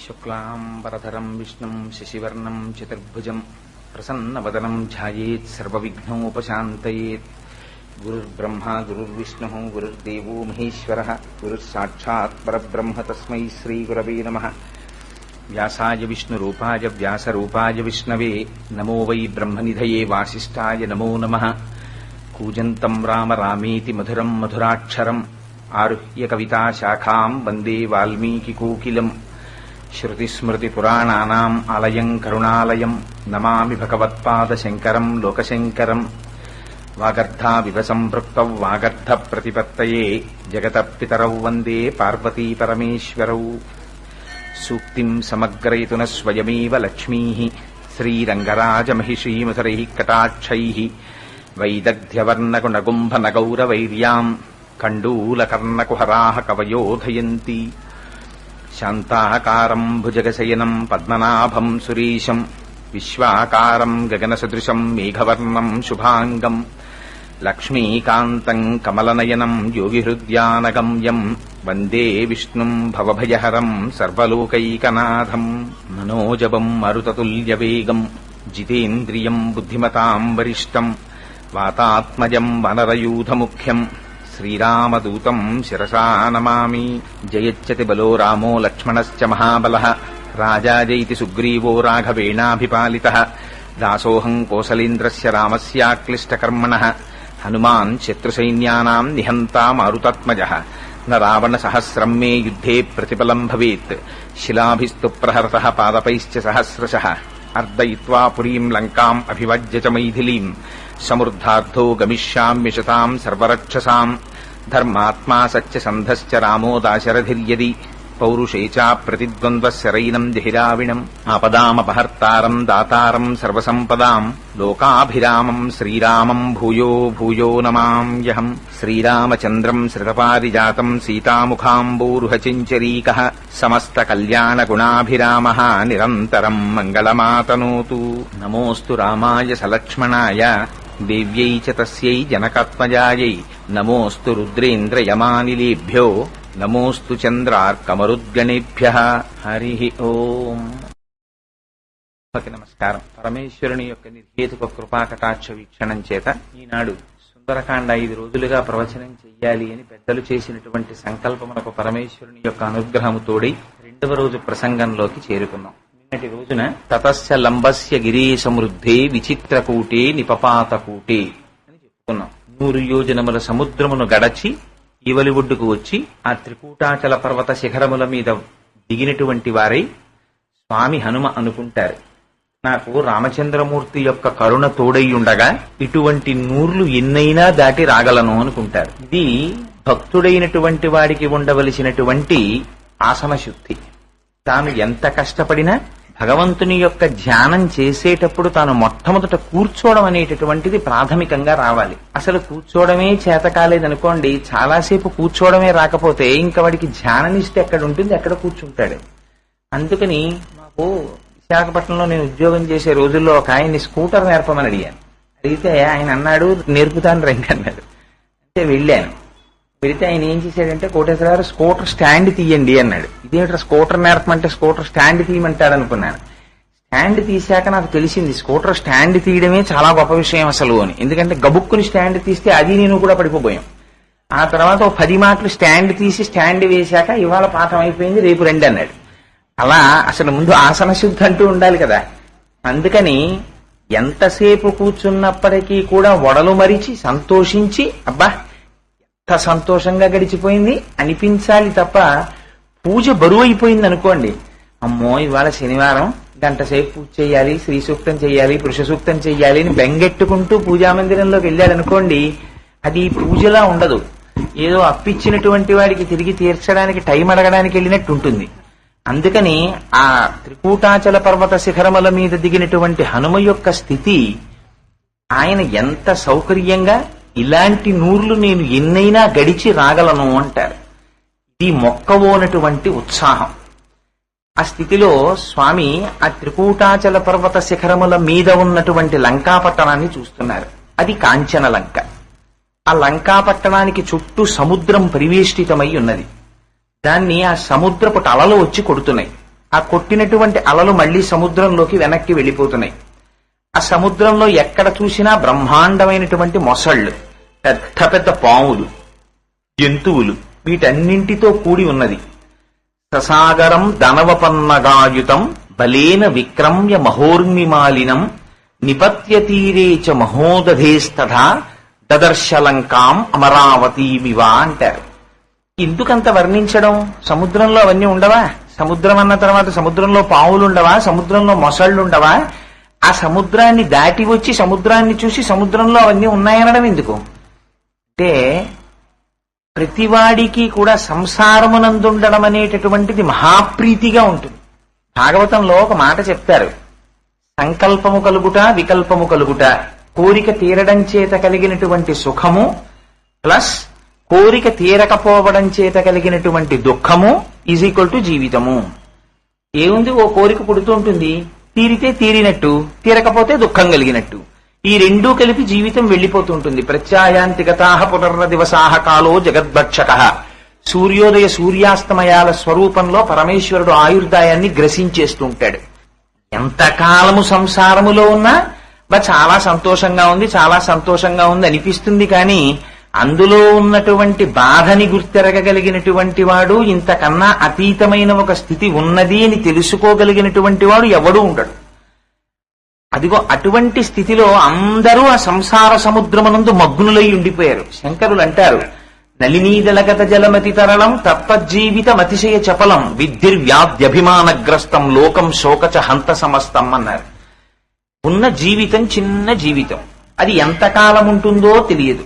శుక్లాంబరధరం విష్ణుం శశివర్ణం చతుర్భుజం ప్రసన్నవదనం ధ్యాయేత్ సర్వవిఘ్నోపశాంతయేత్. గురుర్బ్రహ్మ గురుర్విష్ణుః గురుర్దేవో మహేశ్వరః గురుస్సాక్షాత్ పరబ్రహ్మ తస్మై శ్రీగురవే నమః. వ్యాసాయ విష్ణురూపాయ వ్యాసరూపాయ విష్ణవే నమో వై బ్రహ్మనిధయే వాసిష్ఠాయ నమో నమః. కూజంతం రామ రామేతి మధురం మధురాక్షరం ఆరుహ్య కవితాశాఖాం వందే వాల్మీకికోకిలం. శ్రుతిస్మృతిపురాణానాం ఆలయం కరుణాలయం నమామి భగవత్పాదశంకరం లోకశంకరం. వాగర్ధావివ సంపృక్తౌ వాగర్ధ ప్రతిపత్తయే జగతః పితరౌ వందే పార్వతీ పరమేశ్వరౌ. సూక్తిం సమగ్రయతున స్వయమేవ లక్ష్మీః శ్రీరంగరాజమహిషీమధురైః కటాక్షైః. వైదగ్ధ్యవర్ణగుణగుంభనగౌరవైర్యాం కండూలకర్ణకుహరాः కవయోధయంతి. శాంతాకారం భుజగశయనం పద్మనాభం సురీశం విశ్వాకారం గగనసదృశం మేఘవర్ణం శుభాంగం. లక్ష్మీకాంతం కమలనయనం యోగిహృద్యానగమ్యం వందే విష్ణుం భవభయహరం సర్వలోకైకనాథం. మనోజవం మరుతతుల్యవేగం జితేంద్రియం బుద్ధిమతాం వరిష్టం వాతాత్మజం వనరయూధముఖ్యం శ్రీరామదూతం శిరసా నమామి. జయచ్చతి బలో రామో లక్ష్మణశ్చ మహాబలః రాజాజైతి సుగ్రీవో రాఘవేణాభిపాలితః. దాసోహం కోసలేంద్రస్య రామస్యాక్లిష్టకర్మణః హనుమాన్ శత్రుసైన్యానాం నిహంతా మారుతాత్మజః. న రావణసహస్రం మే యుద్ధే ప్రతిఫలం భవేత్ శిలాభిస్తు ప్రహరతః పాదపైశ్చ సహస్రశః. అర్దయిత్వా పురీం లంకాం అభివజ్య చ మైథిలీం సమృద్ధార్థో గమిష్యామ్యశతాం సర్వరక్షసాం. ధర్మాత్మా సత్యసంధశ్చ రామో దాశరథిర్యది పౌరుషే చ ప్రతిద్వంద్వశరైనం జహిరావిణం. ఆపదామపహర్తారం దాతారం సర్వసంపదాం లోకాభిరామం శ్రీరామం భూయో భూయో నమామ్యహం. శ్రీరామచంద్రం శ్రితపారిజాతం సీతాముఖాంబోరుహచించరీకః సమస్తకల్యాణగుణాభిరామः నిరంతరం మంగళమాతనోతు. నమోऽस्तु రామాయ సలక్ష్మణాయ దేవ్యై చ తస్యై జనకాత్మజాయై. నమోऽस्तु రుద్రేంద్రయమానిలేభ్యో నమోऽस्तु చంద్రార్కమరుద్గణేభ్యః. హరి ఓం. నమస్కారం. పరమేశ్వరుని యొక్క నిర్హేతుక కృపాకటాక్ష వీక్షణం చేత ఈనాడు సుందరకాండ 5 రోజులుగా ప్రవచనం చెయ్యాలి అని పెద్దలు చేసినటువంటి సంకల్పమునకు పరమేశ్వరుని యొక్క అనుగ్రహము తోడై 2వ రోజు ప్రసంగంలోకి చేరుకున్నాం. నిన్నటి రోజున తతస్య లంబస్య గిరే సమృద్ధే విచిత్రకూటే నిపపాతకూటే అని చెప్పుకున్నాం. 100 యోజనముల సముద్రమును గడచి ఈవలి ఒడ్డుకు వచ్చి ఆ త్రికూటాచల పర్వత శిఖరముల మీద దిగినటువంటి వారై స్వామి హనుమ అనుకుంటారు, నాకు రామచంద్రమూర్తి యొక్క కరుణ తోడయ్యుండగా ఇటువంటి నూర్లు ఎన్నైనా దాటి రాగలను అనుకుంటారు. ఇది భక్తుడైనటువంటి వాడికి ఉండవలసినటువంటి ఆసనశుద్ధి. తాను ఎంత కష్టపడినా భగవంతుని యొక్క ధ్యానం చేసేటప్పుడు తాను మొట్టమొదట కూర్చోవడం అనేటటువంటిది ప్రాథమికంగా రావాలి. అసలు కూర్చోవడమే చేత కాలేదనుకోండి, చాలాసేపు కూర్చోవడమే రాకపోతే ఇంకా వాడికి ధ్యాననిష్ట ఎక్కడ ఉంటుంది, ఎక్కడ కూర్చుంటాడు. అందుకని మాకు విశాఖపట్నంలో నేను ఉద్యోగం చేసే రోజుల్లో ఒక ఆయన్ని స్కూటర్ నేర్పమని అడిగాను. అడిగితే ఆయన అన్నాడు నేర్పుతాను రండి అన్నాడు. అంటే వెళ్ళాను. వెళితే ఆయన ఏం చేశాడంటే, కోటేశ్వర గారు స్కూటర్ స్టాండ్ తీయండి అన్నాడు. ఇదేమిట్రా స్కూటర్ నేర్పమంటే స్కూటర్ స్టాండ్ తీయమంటాడు అనుకున్నాను. స్టాండ్ తీశాక నాకు తెలిసింది స్కూటర్ స్టాండ్ తీయడమే చాలా గొప్ప విషయం అసలు అని. ఎందుకంటే గబుక్కుని స్టాండ్ తీస్తే అది నేను కూడా పడిపోయాం. ఆ తర్వాత 10 మాటలు స్టాండ్ తీసి స్టాండ్ వేశాక ఇవాళ పాఠం అయిపోయింది రేపు రండి అన్నాడు. అలా అసలు ముందు ఆసన శుద్ధి అంటూ ఉండాలి కదా. అందుకని ఎంతసేపు కూర్చున్నప్పటికీ కూడా వడలు మరిచి సంతోషించి అబ్బా ఎంత సంతోషంగా గడిచిపోయింది అనిపించాలి తప్ప పూజ బరువు అయిపోయింది అనుకోండి, అమ్మో ఇవాళ శనివారం గంట సేపు పూజ చేయాలి, శ్రీ సూక్తం చెయ్యాలి, పురుష సూక్తం చెయ్యాలి అని బెంగెట్టుకుంటూ పూజామందిరంలోకి వెళ్ళాడనుకోండి, అది పూజలా ఉండదు. ఏదో అప్పిచ్చినటువంటి వాడికి తిరిగి తీర్చడానికి టైం అడగడానికి వెళ్ళినట్టు ఉంటుంది. అందుకని ఆ త్రికూటాచల పర్వత శిఖరముల మీద దిగినటువంటి హనుమ యొక్క స్థితి, ఆయన ఎంత సౌకర్యంగా ఇలాంటి నూర్లు నేను ఎన్నైనా గడిచి రాగలను అంటారు. ఇది మొక్కవోనటువంటి ఉత్సాహం. ఆ స్థితిలో స్వామి ఆ త్రికూటాచల పర్వత శిఖరముల మీద ఉన్నటువంటి లంకాపట్టణాన్ని చూస్తున్నారు. అది కాంచన లంక. ఆ లంకాపట్టణానికి చుట్టూ సముద్రం పరివేష్టితమై ఉన్నది. దాన్ని ఆ సముద్రపు అలలు వచ్చి కొడుతున్నాయి. ఆ కొట్టినటువంటి అలలు మళ్లీ సముద్రంలోకి వెనక్కి వెళ్ళిపోతున్నాయి. ఆ సముద్రంలో ఎక్కడ చూసినా బ్రహ్మాండమైనటువంటి మొసళ్ళు, పెద్ద పెద్ద పాములు, జంతువులు, వీటన్నింటితో కూడి ఉన్నది. ససాగరం ధనవపన్నగాయుతం బలేన విక్రమ్య మహోర్మిమాలినం నిపత్య తీరే చ మహోదధేస్తథా దదర్శలంకాం అమరావతీమివ అంటారు. ఎందుకంత వర్ణించడం? సముద్రంలో అవన్నీ ఉండవా? సముద్రం అన్న తర్వాత సముద్రంలో పావులుండవా? సముద్రంలో మొసళ్ళుండవా? ఆ సముద్రాన్ని దాటి వచ్చి సముద్రాన్ని చూసి సముద్రంలో అవన్నీ ఉన్నాయనడం ఎందుకు అంటే, ప్రతివాడికి కూడా సంసారమునందుండడం అనేటటువంటిది మహాప్రీతిగా ఉంటుంది. భాగవతంలో ఒక మాట చెప్తారు, సంకల్పము కలుగుట వికల్పము కలుగుట, కోరిక తీరడం చేత కలిగినటువంటి సుఖము ప్లస్ కోరిక తీరకపోవడం చేత కలిగినటువంటి దుఃఖము ఈజ్ ఈక్వల్ టు జీవితము. ఏముంది, ఓ కోరిక పుడుతూ ఉంటుంది, తీరితే తీరినట్టు, తీరకపోతే దుఃఖం కలిగినట్టు. ఈ రెండూ కలిపి జీవితం వెళ్లిపోతుంటుంది. ప్రత్యాయాంతిగతాహ పునర్న దివసాహ కాలో జగద్భక్షక. సూర్యోదయ సూర్యాస్తమయాల స్వరూపంలో పరమేశ్వరుడు ఆయుర్దాయాన్ని గ్రసించేస్తూ ఉంటాడు. ఎంతకాలము సంసారములో ఉన్నా చాలా సంతోషంగా ఉంది, చాలా సంతోషంగా ఉంది అనిపిస్తుంది. కానీ అందులో ఉన్నటువంటి బాధని గుర్తెరగగలిగినటువంటి వాడు, ఇంతకన్నా అతీతమైన ఒక స్థితి ఉన్నది అని తెలుసుకోగలిగినటువంటి వాడు ఎవడూ ఉండడు. అదిగో అటువంటి స్థితిలో అందరూ ఆ సంసార సముద్రమునందు మగ్నులై ఉండిపోయారు. శంకరులు అంటారు, నలినీదలగత జలమతి తరళం తప్పజ్జీవితమతిశయ చపలం విద్ధిర్వ్యాధ్యభిమానగ్రస్తం లోకం శోకచ హంత సమస్తం అన్నారు. ఉన్న జీవితం చిన్న జీవితం, అది ఎంతకాలం ఉంటుందో తెలియదు.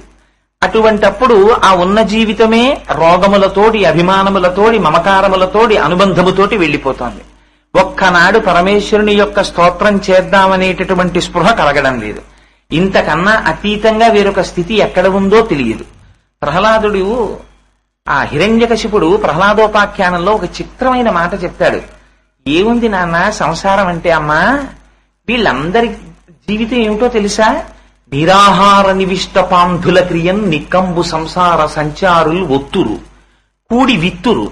అటువంటప్పుడు ఆ ఉన్న జీవితమే రోగములతోటి, అభిమానములతోటి, మమకారములతోటి, అనుబంధముతోటి వెళ్లిపోతోంది. ఒక్కనాడు పరమేశ్వరుని యొక్క స్తోత్రం చేద్దామనేటటువంటి స్పృహ కలగడం లేదు. ఇంతకన్నా అతీతంగా వేరొక స్థితి ఎక్కడ ఉందో తెలియదు. ప్రహ్లాదుడు, ఆ హిరణ్యకశిపుడు ప్రహ్లాదోపాఖ్యానంలో ఒక చిత్రమైన మాట చెప్తాడు. ఏముంది నాన్న సంసారం అంటే, అమ్మా వీళ్ళందరి జీవితం ఏమిటో తెలుసా? నిరాహార నివిష్ట పాంధుల క్రియం నికంబు సంసార సంచారులు ఒత్తురు కూడి విత్తురు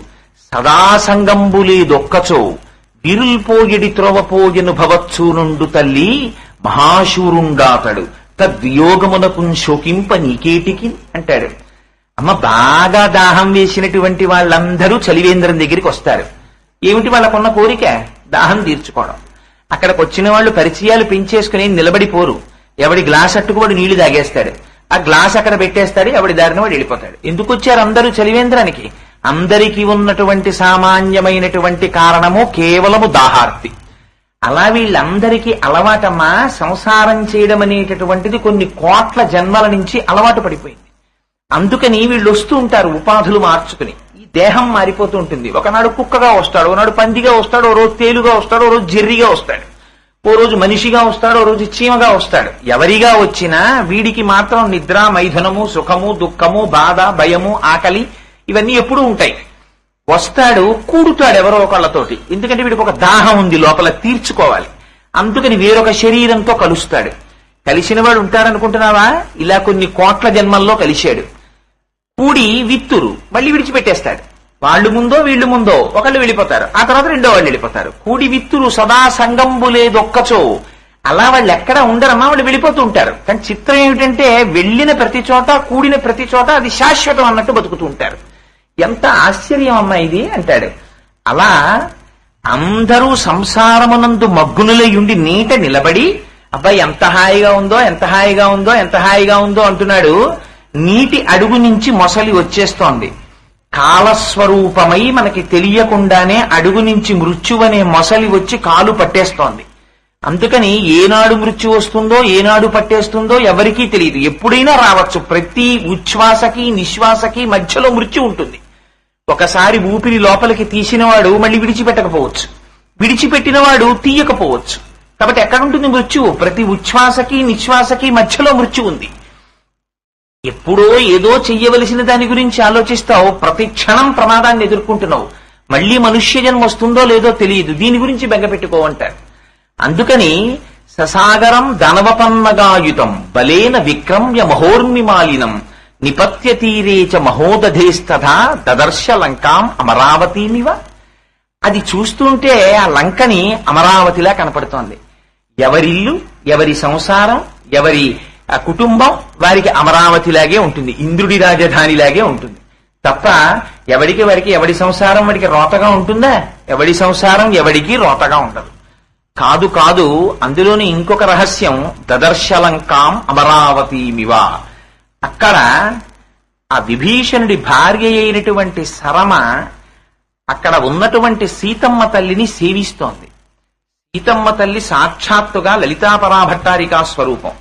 సదాసంగంబులేదొక్కచో విరుల్పోయిడి త్రోవపోయెను భవత్సూనుండు తల్లి మహాశూరుండాతడు తద్వియోగమునకు శోకింప నీకేటికి అంటాడు. అమ్మ, బాగా దాహం వేసినటువంటి వాళ్ళందరూ చలివేంద్రం దగ్గరికి వస్తారు. ఏమిటి వాళ్ళకున్న కోరిక? దాహం తీర్చుకోవడం. అక్కడికి వచ్చిన వాళ్ళు పరిచయాలు పెంచేసుకుని నిలబడిపోరు. ఎవడి గ్లాస్ అట్టుకువాడు నీళ్లు తాగేస్తాడు, ఆ గ్లాస్ అక్కడ పెట్టేస్తాడు, ఎవడి దారిన వాడు వెళ్ళిపోతాడు. ఎందుకు వచ్చారు అందరూ చలివేంద్రానికి? అందరికీ ఉన్నటువంటి సామాన్యమైనటువంటి కారణము కేవలము దాహార్తి. అలా వీళ్ళందరికీ అలవాటమ్మా సంసారం చేయడం అనేటటువంటిది కొన్ని కోట్ల జన్మల నుంచి అలవాటు పడిపోయింది. అందుకని వీళ్ళు వస్తూ ఉంటారు ఉపాధులు మార్చుకుని. ఈ దేహం మారిపోతూ ఉంటుంది. ఒకనాడు కుక్కగా వస్తాడు, ఒకనాడు పందిగా వస్తాడు, ఓ రోజు తేలుగా వస్తాడు, ఓ రోజు జెర్రిగా వస్తాడు, ఓ రోజు మనిషిగా వస్తాడు, ఓ రోజు చీమగా వస్తాడు. ఎవరిగా వచ్చినా వీడికి మాత్రం నిద్ర, మైథునము, సుఖము, దుఃఖము, బాధ, భయము, ఆకలి ఇవన్నీ ఎప్పుడూ ఉంటాయి. వస్తాడు, కూడుతాడు ఎవరో ఒకళ్ళతోటి. ఎందుకంటే వీడికి ఒక దాహం ఉంది లోపల, తీర్చుకోవాలి. అందుకని వేరొక శరీరంతో కలుస్తాడు. కలిసిన వాడు ఉంటాడనుకుంటున్నావా? ఇలా కొన్ని కోట్ల జన్మల్లో కలిశాడు. కూడి విత్తురు, మళ్ళీ విడిచిపెట్టేస్తాడు. వాళ్ళు ముందో వీళ్ళు ముందో ఒకళ్ళు వెళ్ళిపోతారు, ఆ తర్వాత రెండో వాళ్ళు వెళ్ళిపోతారు. కూడి విత్తురు సదా సంగంబు లేదొక్కచో. అలా వాళ్ళు ఎక్కడ ఉండరమ్మా, వాళ్ళు వెళ్ళిపోతూ ఉంటారు. కానీ చిత్రం ఏమిటంటే వెళ్ళిన ప్రతి చోట, కూడిన ప్రతి చోట అది శాశ్వతం అన్నట్టు బతుకుతూ ఉంటారు. ఎంత ఆశ్చర్యం అమ్మా ఇది అంటాడు. అలా అందరూ సంసారమునందు మగ్గునులై ఉండి నీట నిలబడి, అబ్బాయి ఎంత హాయిగా ఉందో, ఎంత హాయిగా ఉందో, ఎంత హాయిగా ఉందో అంటున్నాడు. నీటి అడుగు నుంచి మొసలి వచ్చేస్తోంది. కాలస్వరూపమై మనకి తెలియకుండానే అడుగు నుంచి మృత్యువనే మొసలి వచ్చి కాలు పట్టేస్తోంది. అందుకని ఏనాడు మృత్యు వస్తుందో, ఏనాడు పట్టేస్తుందో ఎవరికీ తెలియదు. ఎప్పుడైనా రావచ్చు. ప్రతి ఉచ్ఛ్వాసకి నిశ్వాసకి మధ్యలో మృత్యు ఉంటుంది. ఒకసారి ఊపిరి లోపలికి తీసినవాడు మళ్ళీ విడిచిపెట్టకపోవచ్చు, విడిచిపెట్టినవాడు తీయకపోవచ్చు. కాబట్టి ఎక్కడుంటుంది మృత్యువు? ప్రతి ఉచ్ఛ్వాసకి నిశ్వాసకి మధ్యలో మృత్యు ఉంది. ఎప్పుడో ఏదో చెయ్యవలసిన దాని గురించి ఆలోచిస్తావు, ప్రతి క్షణం ప్రమాదాన్ని ఎదుర్కొంటున్నావు. మళ్లీ మనుష్య జన్మ వస్తుందో లేదో తెలియదు, దీని గురించి బెంగపెట్టుకోమంటారు. అందుకని ససాగరం ధనవపన్నగాయుతం బలేన విక్రమ్య మహోర్మిమాలినం నిపత్య తీరే చ మహోదధేస్తథా దదర్శ లంకాం అమరావతీమివ. అది చూస్తుంటే ఆ లంకని అమరావతిలా కనపడుతోంది. ఎవరిల్లు, ఎవరి సంసారం, ఎవరి కుటుంబం వారికి అమరావతిలాగే ఉంటుంది, ఇంద్రుడి రాజధానిలాగే ఉంటుంది తప్ప వారికి ఎవడి సంసారం వాడికి రోతగా ఉంటుందా? ఎవడి సంసారం ఎవడికి రోతగా ఉండదు. కాదు కాదు, అందులోని ఇంకొక రహస్యం, దదర్శలంకాం అమరావతీమివ. అక్కడ ఆ విభీషణుడి భార్య అయినటువంటి సరమ అక్కడ ఉన్నటువంటి సీతమ్మ తల్లిని సేవిస్తోంది. సీతమ్మ తల్లి సాక్షాత్తుగా లలితాపరాభట్టారికా స్వరూపం.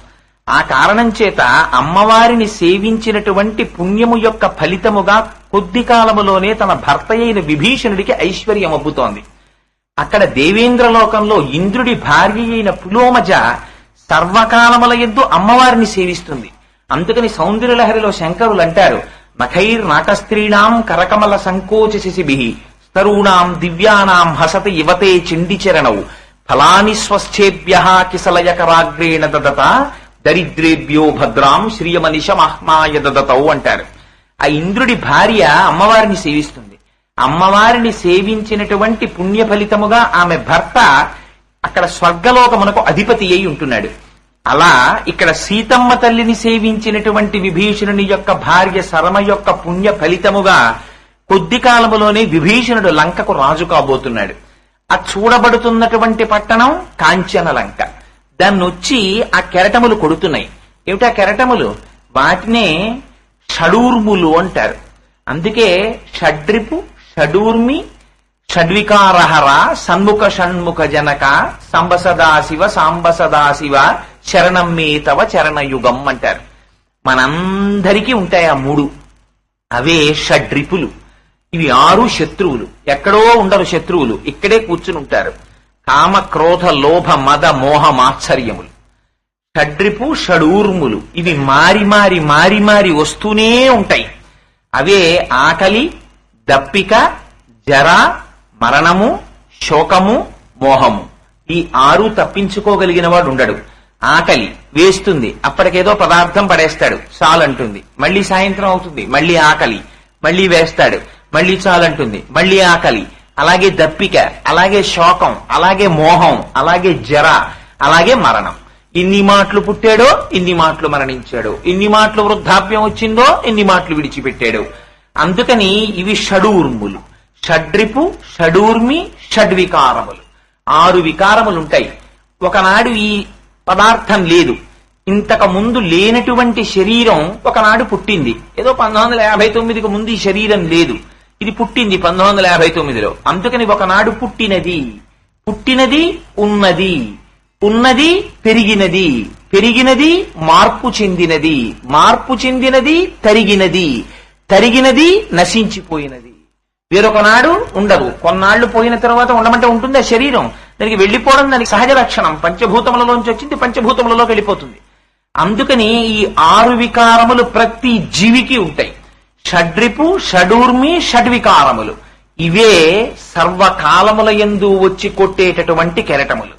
ఆ కారణం చేత అమ్మవారిని సేవించినటువంటి పుణ్యము యొక్క ఫలితముగా కొద్ది కాలములోనే తన భర్త అయిన విభీషణుడికి ఐశ్వర్యం అబ్బుతోంది. అక్కడ దేవేంద్రలోకంలో ఇంద్రుడి భార్య అయిన పులోమజ సర్వకాలముల యందు అమ్మవారిని సేవిస్తుంది. అందుకని సౌందర్యలహరిలో శంకరులు అంటారు, నఖైర్ నాటస్త్రీణాం కరకమల సంకోచ శిశిభిః తరుణాం దివ్యానాం హసతి యువతే చండిచరణౌ ఫలాని స్వస్థేభ్యః కిసలయకరాగ్రేణ దదత దరిద్రేభ్యో భద్రాం శ్రియమనిషమహ్మాయ దదతౌ అంటారు. ఆ ఇంద్రుడి భార్య అమ్మవారిని సేవిస్తుంది. అమ్మవారిని సేవించినటువంటి పుణ్య ఫలితముగా ఆమె భర్త అక్కడ స్వర్గలోకమునకు అధిపతి అయి ఉంటున్నాడు. అలా ఇక్కడ సీతమ్మ తల్లిని సేవించినటువంటి విభీషణుని యొక్క భార్య సరమ యొక్క పుణ్య ఫలితముగా కొద్ది కాలములోనే విభీషణుడు లంకకు రాజు కాబోతున్నాడు. ఆ చూడబడుతున్నటువంటి పట్టణం కాంచన లంక. దాన్నొచ్చి ఆ కెరటములు కొడుతున్నాయి. ఏమిటా కెరటములు? వాటినే షడూర్ములు అంటారు. అందుకే షడ్రిపు, షడూర్మి, షడ్వికారహర, సన్ముఖ షణ్ముఖ జనక, సంబసదాశివ సాంబసదాశివ శరణం మే తవ చరణయుగం అంటారు. మనందరికీ ఉంటాయి ఆ మూడు. అవే షడ్రిపులు. ఇవి 6 శత్రువులు. ఎక్కడో ఉండరు శత్రువులు, ఇక్కడే కూర్చుని ఉంటారు. కామ, క్రోధ, లోభ, మద, మోహ, మాత్సర్యములు. షడ్రిపు, షడూర్ములు. ఇవి మారి మారి మారి మారి వస్తూనే ఉంటాయి. అవే ఆకలి, దప్పిక, జర, మరణము, శోకము, మోహము. ఈ 6 తప్పించుకోగలిగిన వాడు ఉండడు. ఆకలి వేస్తుంది, అప్పటికేదో పదార్థం పడేస్తాడు, చాలంటుంది. మళ్ళీ సాయంత్రం అవుతుంది, మళ్ళీ ఆకలి, మళ్ళీ వేస్తాడు, మళ్ళీ చాలంటుంది, మళ్ళీ ఆకలి. అలాగే దప్పిక, అలాగే శోకం, అలాగే మోహం, అలాగే జర, అలాగే మరణం. ఇన్ని మాటలు పుట్టాడో ఇన్ని మాటలు మరణించాడు, ఇన్ని మాటలు వృద్ధాప్యం వచ్చిందో ఇన్ని మాటలు విడిచిపెట్టాడు. అందుకని ఇవి షడూర్ములు. షడ్రిపు, షడూర్మి, షడ్వికారములు. 6 వికారములుంటాయి. ఒకనాడు ఈ పదార్థం లేదు, ఇంతకు ముందు లేనటువంటి శరీరం ఒకనాడు పుట్టింది. ఏదో 1959కు ముందు ఈ శరీరం లేదు, ఇది పుట్టింది 1959లో. అందుకని ఒకనాడు పుట్టినది, పుట్టినది ఉన్నది, ఉన్నది పెరిగినది, పెరిగినది మార్పు చెందినది, మార్పు చెందినది తరిగినది, తరిగినది నశించిపోయినది. వేరొకనాడు ఉండదు. కొన్నాళ్లు పోయిన తర్వాత ఉండమంటే ఉంటుంది ఆ శరీరం. దానికి వెళ్లిపోవడం దానికి సహజ లక్షణం. పంచభూతములలోంచి వచ్చింది పంచభూతములలోకి వెళ్ళిపోతుంది. అందుకని ఈ 6 వికారములు ప్రతి జీవికి ఉంటాయి. షడ్రిపు, షడూర్మి, షడ్వికారములు. ఇవే సర్వకాలముల యందు వచ్చి కొట్టేటటువంటి కెరటములు.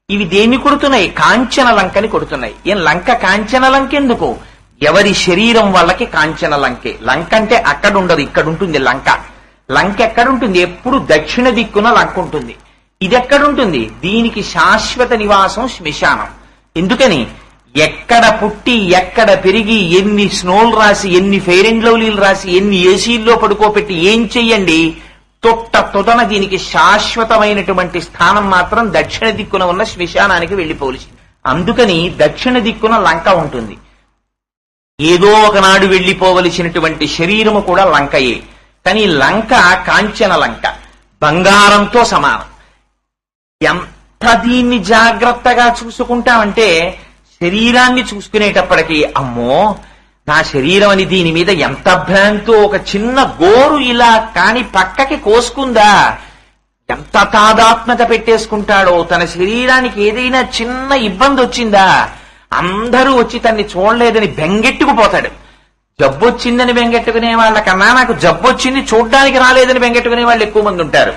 ఇవి దేన్ని కొడుతున్నాయి? కాంచన లంకని కొడుతున్నాయి. ఏం లంక కాంచన లంక ఎందుకు? ఎవరి శరీరం వాళ్ళకి కాంచన లంకే. లంక అంటే అక్కడ ఉండదు, ఇక్కడ ఉంటుంది లంక. లంక ఎక్కడుంటుంది? ఎప్పుడు దక్షిణ దిక్కున లంక ఉంటుంది. ఇది ఎక్కడుంటుంది? దీనికి శాశ్వత నివాసం శ్మశానం. ఎందుకని? ఎక్కడ పుట్టి ఎక్కడ పెరిగి ఎన్ని స్నోలు రాసి ఎన్ని ఫెయిర్ అండ్ లవ్లీలు రాసి ఎన్ని ఏసీల్లో పడుకోబెట్టి ఏం చెయ్యండి, తొటన దీనికి శాశ్వతమైనటువంటి స్థానం మాత్రం దక్షిణ దిక్కున ఉన్న శ్మశానానికి వెళ్లిపోవలసింది. అందుకని దక్షిణ దిక్కున లంక ఉంటుంది. ఏదో ఒకనాడు వెళ్లిపోవలసినటువంటి శరీరము కూడా లంకయే. కానీ లంక కాంచన లంక, బంగారంతో సమానం. ఎంత దీన్ని జాగ్రత్తగా చూసుకుంటామంటే, శరీరాన్ని చూసుకునేటప్పటికీ అమ్మో నా శరీరం అని దీని మీద ఎంత భ్రాంతో, ఒక చిన్న గోరు ఇలా కాని పక్కకి కోసుకుందా, ఎంత తాదాత్మ్యత పెట్టేసుకుంటాడో. తన శరీరానికి ఏదైనా చిన్న ఇబ్బంది వచ్చిందా అందరూ వచ్చి తన్ని చూడలేదని బెంగెట్టుకుపోతాడు. జబ్బొచ్చిందని బెంగెట్టుకునే వాళ్ళకన్నా నాకు జబ్బొచ్చింది చూడ్డానికి రాలేదని బెంగెట్టుకునే వాళ్ళు ఎక్కువ మంది ఉంటారు.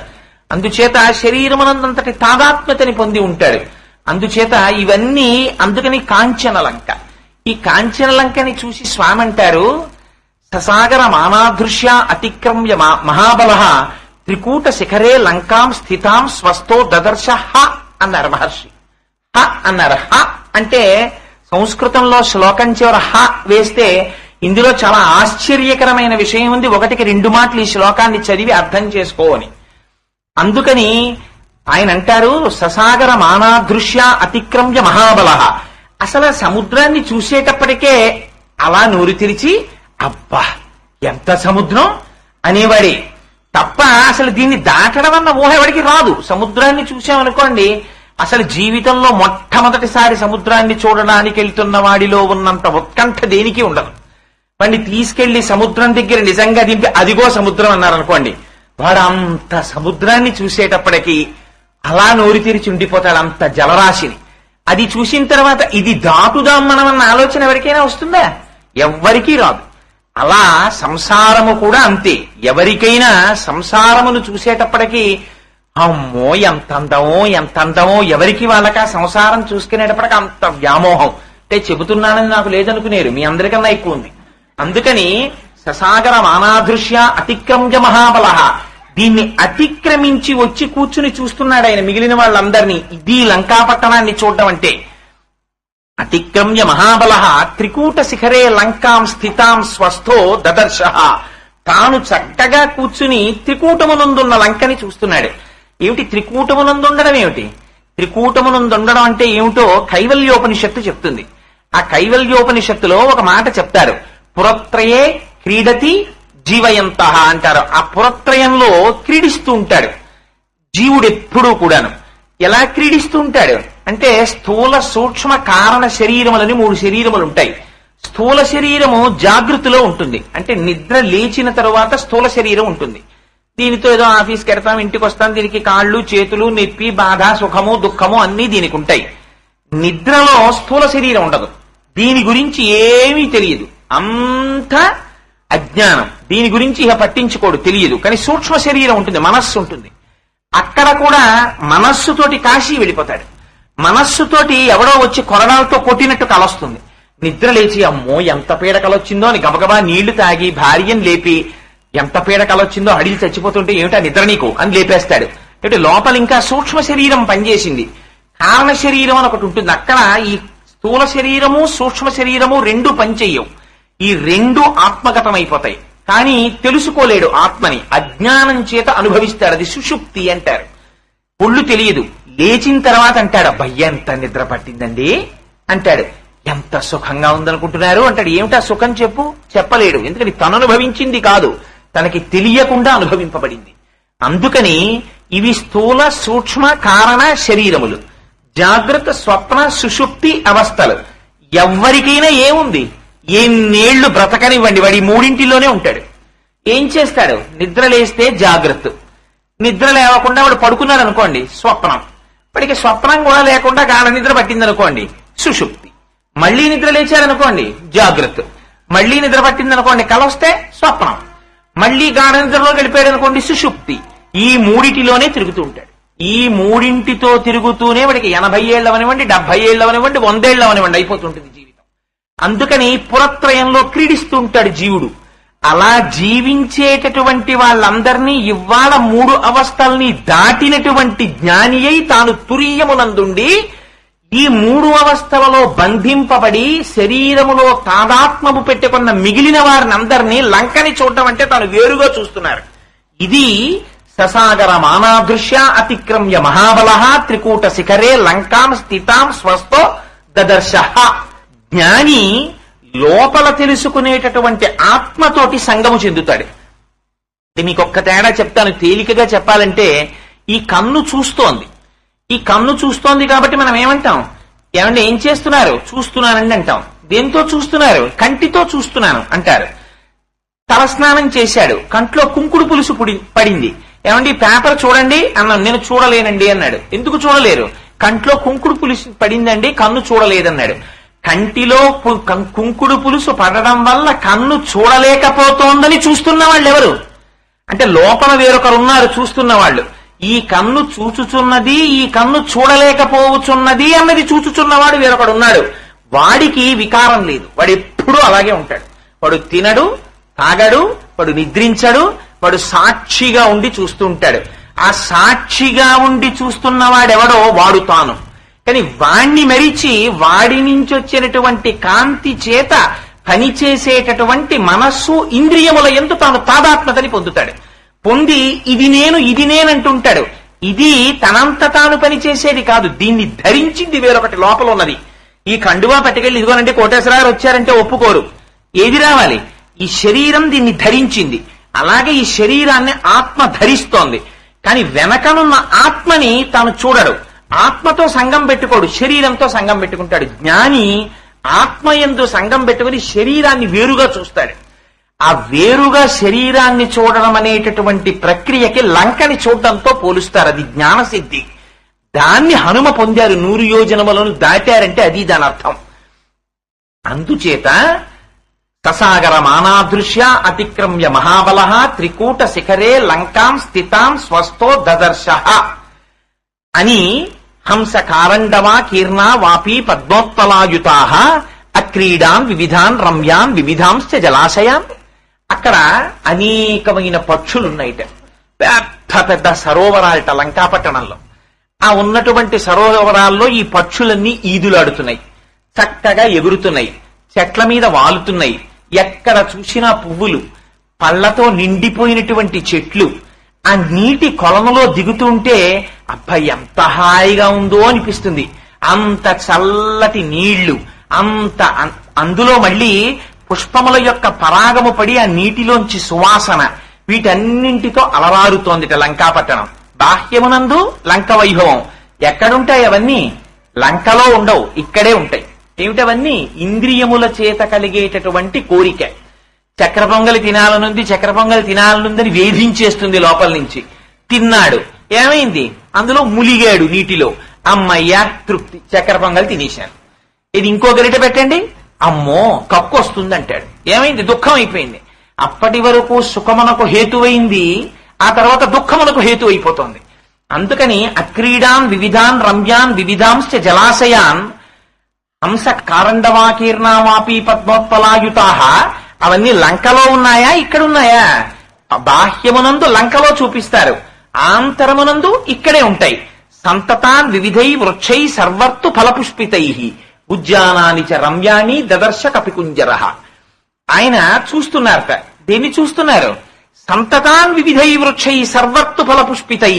అందుచేత శరీరమునంతటి తాదాత్మ్యతని పొంది ఉంటాడు. అందుచేత ఇవన్నీ, అందుకని కాంచన లంక. ఈ కాంచన లంకని చూసి స్వామి అంటారు, ససాగర మానాదృశ్య అతిక్రమ్య మహాబల త్రికూట శిఖరే లంకాం స్థితాం స్వస్థో దదర్శ హ అన్నారు మహర్షి. హ అన్నారు. హ అంటే సంస్కృతంలో శ్లోకం చివర హ వేస్తే ఇందులో చాలా ఆశ్చర్యకరమైన విషయం ఉంది. 1-2 మాటలు ఈ శ్లోకాన్ని చదివి అర్థం చేసుకోవని. అందుకని ఆయన అంటారు, ససాగర మానాదృశ్య అతిక్రమ్య మహాబల. అసలు సముద్రాన్ని చూసేటప్పటికే అలా నోరు తెరిచి అబ్బా ఎంత సముద్రం అనేవాడే తప్ప అసలు దీన్ని దాటడం అన్న ఊహ ఎవడికి రాదు. సముద్రాన్ని చూసామనుకోండి, అసలు జీవితంలో మొట్టమొదటిసారి సముద్రాన్ని చూడడానికి వెళ్తున్న వాడిలో ఉన్నంత ఉత్కంఠ దేనికి ఉండదు. వాడిని తీసుకెళ్లి సముద్రం దగ్గర నిజంగా దింపి అదిగో సముద్రం అన్నారనుకోండి, వాడు అంత సముద్రాన్ని చూసేటప్పటికి అలా నోరు తెరిచి ఉండిపోతాడు, అంత జలరాశిని. అది చూసిన తర్వాత ఇది దాటుదాం మనమన్న ఆలోచన ఎవరికైనా వస్తుందా? ఎవ్వరికీ రాదు. అలా సంసారము కూడా అంతే. ఎవరికైనా సంసారమును చూసేటప్పటికీ అమ్మో ఎంత అందమో ఎంత అందమో, ఎవరికి వాళ్ళక సంసారం చూసుకునేటప్పటికి అంత వ్యామోహం. అంటే చెబుతున్నానని నాకు లేదనుకునేరు, మీ అందరికన్నా ఎక్కువ ఉంది. అందుకని ససాగర మానాదృశ్య అతిక్రమ్య మహాబల, దీన్ని అతిక్రమించి వచ్చి కూర్చుని చూస్తున్నాడు ఆయన మిగిలిన వాళ్ళందరినీ. ఇది లంకాపట్టణాన్ని చూడడం అంటే. అతిక్రమ్య మహాబల త్రికూట శిఖరే లంకాం స్థితాం స్వస్థో దదర్శ, తాను చక్కగా కూర్చుని త్రికూటమునందున్న లంకని చూస్తున్నాడు. ఏమిటి త్రికూటమునందుండడం ఏమిటి? త్రికూటమునందుండడం అంటే ఏమిటో కైవల్యోపనిషత్తు చెప్తుంది. ఆ కైవల్యోపనిషత్తులో ఒక మాట చెప్తారు, పురత్రయే క్రీడతి జీవయంత అంటారు. ఆ పురత్రయంలో క్రీడిస్తూ ఉంటాడు జీవుడు ఎప్పుడూ కూడాను. ఎలా క్రీడిస్తూ ఉంటాడు అంటే, స్థూల సూక్ష్మ కారణ శరీరములని 3 శరీరములు ఉంటాయి. స్థూల శరీరము జాగృతిలో ఉంటుంది, అంటే నిద్ర లేచిన తరువాత స్థూల శరీరం ఉంటుంది. దీనితో ఏదో ఆఫీస్కి వెడతాం, ఇంటికి వస్తాం, దీనికి కాళ్ళు చేతులు నొప్పి బాధ సుఖము దుఃఖము అన్ని దీనికి ఉంటాయి. నిద్రలో స్థూల శరీరం ఉండదు, దీని గురించి ఏమీ తెలియదు, అంత అజ్ఞానం, దీని గురించి ఇక పట్టించుకోడు, తెలియదు. కానీ సూక్ష్మ శరీరం ఉంటుంది, మనస్సు ఉంటుంది. అక్కడ కూడా మనస్సుతోటి కాశీ వెళ్ళిపోతాడు. మనస్సుతోటి ఎవడో వచ్చి కొరడాలతో కొట్టినట్టు కలొస్తుంది. నిద్ర లేచి అమ్మో ఎంత పీడ కలొచ్చిందో అని గబగబా నీళ్లు తాగి భార్యను లేపి ఎంత పీడ కలొచ్చిందో అడిగి చచ్చిపోతుంటే ఏమిటా నిద్ర నీకు అని లేపేస్తాడు. అంటే లోపల ఇంకా సూక్ష్మ శరీరం పనిచేసింది. కారణ శరీరం అని ఒకటి ఉంటుంది. అక్కడ ఈ స్థూల శరీరము సూక్ష్మ శరీరము 2 పనిచేయవు. ఈ 2 ఆత్మగతమైపోతాయి. కానీ తెలుసుకోలేడు ఆత్మని, అజ్ఞానం చేత అనుభవిస్తాడు. అది సుషుప్తి అంటారు. ఒళ్ళు తెలియదు, లేచిన తర్వాత అంటాడు అబ్బయ్య ఎంత నిద్ర పట్టిందండి అంటాడు. ఎంత సుఖంగా ఉందనుకుంటున్నారు అంటాడు. ఏమిటా సుఖం చెప్పు? చెప్పలేడు. ఎందుకని తను అనుభవించింది కాదు, తనకి తెలియకుండా అనుభవింపబడింది. అందుకని ఇవి స్థూల సూక్ష్మ కారణ శరీరములు, జాగ్రత్త స్వప్న సుషుప్తి అవస్థలు. ఎవ్వరికైనా ఏముంది, ఎన్నేళ్లు బ్రతకనివ్వండి, వాడి 3 ఉంటాడు. ఏం చేస్తాడు? నిద్ర లేస్తే జాగ్రత్త, నిద్ర లేవకుండా వాడు పడుకున్నాడు అనుకోండి స్వప్నం, వాడికి స్వప్నం కూడా లేకుండా గాఢ నిద్ర పట్టిందనుకోండి సుషుప్తి. మళ్లీ నిద్ర లేచారనుకోండి జాగ్రత్త, మళ్లీ నిద్ర పట్టిందనుకోండి కల వస్తే స్వప్నం, మళ్లీ గాఢ నిద్రలో గడిపాడు అనుకోండి సుషుప్తి. ఈ 3 తిరుగుతూ ఉంటాడు. ఈ 3 తిరుగుతూనే వాడికి 80 ఏళ్ళు అవనివ్వండి, 70 ఏళ్ళు అవనివ్వండి, 100 ఏళ్ళు అవనివ్వండి అయిపోతుంటుంది జీవితం. అందుకని పురత్రయంలో క్రీడిస్తూ ఉంటాడు జీవుడు. అలా జీవించేటటువంటి వాళ్ళందరినీ ఇవాళ 3 అవస్థల్ని దాటినటువంటి జ్ఞాని అయి తాను తురీయమునందుండి ఈ 3 అవస్థలలో బంధింపబడి శరీరములో తాదాత్మము పెట్టుకున్న మిగిలిన వారిని అందరినీ లంకని చూడటం అంటే తాను వేరుగా చూస్తున్నారు. ఇది ససాగర మానాదృశ్య అతిక్రమ్య మహాబల త్రికూట శిఖరే లంకాం స్థితాం స్వస్థో దదర్శ. జ్ఞాని లోపల తెలుసుకునేటటువంటి ఆత్మతోటి సంగము చెందుతాడు. మీకు ఒక్క తేడా చెప్తాను, తేలికగా చెప్పాలంటే, ఈ కన్ను చూస్తోంది, ఈ కన్ను చూస్తోంది కాబట్టి మనం ఏమంటాం? ఏమంటే ఏం చేస్తున్నారు? చూస్తున్నానండి అంటాం. దేంతో చూస్తున్నారు? కంటితో చూస్తున్నాను అంటారు. తలస్నానం చేశాడు, కంట్లో కుంకుడు పులుసు పడింది, ఏమండి పేపర్ చూడండి అన్నాను. నేను చూడలేనండి అన్నాడు. ఎందుకు చూడలేరు? కంట్లో కుంకుడు పులుసు పడిందండి, కన్ను చూడలేదన్నాడు. కంటిలో కుంకుడు పులుసు పడడం వల్ల కన్ను చూడలేకపోతోందని చూస్తున్న వాళ్ళు ఎవరు అంటే, లోపల వేరొకరు ఉన్నారు చూస్తున్న వాళ్ళు. ఈ కన్ను చూచుచున్నది, ఈ కన్ను చూడలేకపోవచ్చున్నది అన్నది చూచుచున్నవాడు వేరొకడు ఉన్నాడు. వాడికి వికారం లేదు, వాడు ఎప్పుడూ అలాగే ఉంటాడు. వాడు తినడు, తాగడు, వాడు నిద్రించడు, వాడు సాక్షిగా ఉండి చూస్తూ ఉంటాడు. ఆ సాక్షిగా ఉండి చూస్తున్నవాడెవడో వాడు తాను. కానీ వాణ్ణి మరిచి వాడి నుంచి వచ్చినటువంటి కాంతి చేత పనిచేసేటటువంటి మనస్సు ఇంద్రియముల యందు తాను తాదాత్మ్యతని పొందుతాడు. పొంది ఇది నేనంటుంటాడు. ఇది తనంత తాను పనిచేసేది కాదు, దీన్ని ధరించింది వేరొకటి లోపల ఉన్నది. ఈ కండువా పట్టుకెళ్ళి ఇదిగోనంటే కోటేశ్వరరావు వచ్చారంటే ఒప్పుకోరు. ఏది రావాలి? ఈ శరీరం దీన్ని ధరించింది. అలాగే ఈ శరీరాన్ని ఆత్మ ధరిస్తోంది. కానీ వెనకనున్న ఆత్మని తాను చూడడు. ఆత్మతో సంగం పెట్టుకోడు, శరీరంతో సంగం పెట్టుకుంటాడు. జ్ఞాని ఆత్మయందు సంగం పెట్టుకుని శరీరాన్ని వేరుగా చూస్తాడు. ఆ వేరుగా శరీరాన్ని చూడడం అనేటటువంటి ప్రక్రియకి లంకని చూడడంతో పోలుస్తారు. అది జ్ఞానసిద్ధి. దాన్ని హనుమ పొందారు. 100 యోజనములను దాటారంటే అది దాని అర్థం. అందుచేత ససాగర మానాదృశ్య అతిక్రమ్య మహాబల త్రికూట శిఖరే లంకాం స్థితాం స్వస్థో దదర్శ అని హంస కారండవా కీర్ణా వాపీ పద్మోత్పలాయుతా అక్రీడాన్ వివిధాన్ రమ్యాన్ వివిధాంశ్చ జలాశయాన్. అక్కడ అనేకమైన పక్షులున్నాయిట. పెద్ద పెద్ద సరోవరాలట లంకాపట్టణంలో. ఆ ఉన్నటువంటి సరోవరాల్లో ఈ పక్షులన్నీ ఈదులాడుతున్నాయి, చక్కగా ఎగురుతున్నాయి, చెట్ల మీద వాలుతున్నాయి. ఎక్కడ చూసినా పువ్వులు, పళ్లతో నిండిపోయినటువంటి చెట్లు. ఆ నీటి కొలనులో దిగుతుంటే అబ్బాయి ఎంత హాయిగా ఉందో అనిపిస్తుంది. అంత చల్లటి నీళ్లు, అందులో మళ్ళీ పుష్పముల యొక్క పరాగము పడి ఆ నీటిలోంచి సువాసన, వీటన్నింటితో అలరారుతోందిట లంకాపట్టణం. బాహ్యమునందు లంక వైభవం. ఎక్కడుంటాయి అవన్నీ? లంకలో ఉండవు, ఇక్కడే ఉంటాయి. ఏమిటవన్నీ? ఇంద్రియముల చేత కలిగేటటువంటి కోరిక. చక్ర పొంగలి తినాలనుందని వేధించేస్తుంది లోపల నుంచి. తిన్నాడు, ఏమైంది? అందులో ములిగాడు నీటిలో. అమ్మయ్య తృప్తి, చక్కెర పొంగలి తినేశాను. ఇది ఇంకో గరిట పెట్టండి, అమ్మో కక్కు వస్తుంది అంటాడు. ఏమైంది? దుఃఖం అయిపోయింది. అప్పటి వరకు సుఖమునకు హేతువైంది, ఆ తర్వాత దుఃఖమునకు హేతు అయిపోతుంది. అందుకని అక్రీడాన్ వివిధాన్ రమ్యాన్ వివిధాంశ్చ జలాశయాన్ హంస కారండవాకీర్ణావాపీ పద్మోత్పలాయుతా. అవన్నీ లంకలో ఉన్నాయా, ఇక్కడున్నాయా? బాహ్యమునందు లంకలో చూపిస్తారు, ఆంతరమునందు ఇక్కడే ఉంటాయి. సంతతాన్ వివిధై వృక్షై సర్వర్తు ఫలపుష్పితై ఉద్యానాని చ రమ్యాని దదర్శ కపికుంజర. ఆయన చూస్తున్నారట. దేన్ని చూస్తున్నారు? సంతతాన్ వివిధై వృక్షై సర్వర్తు ఫలపుష్పితై.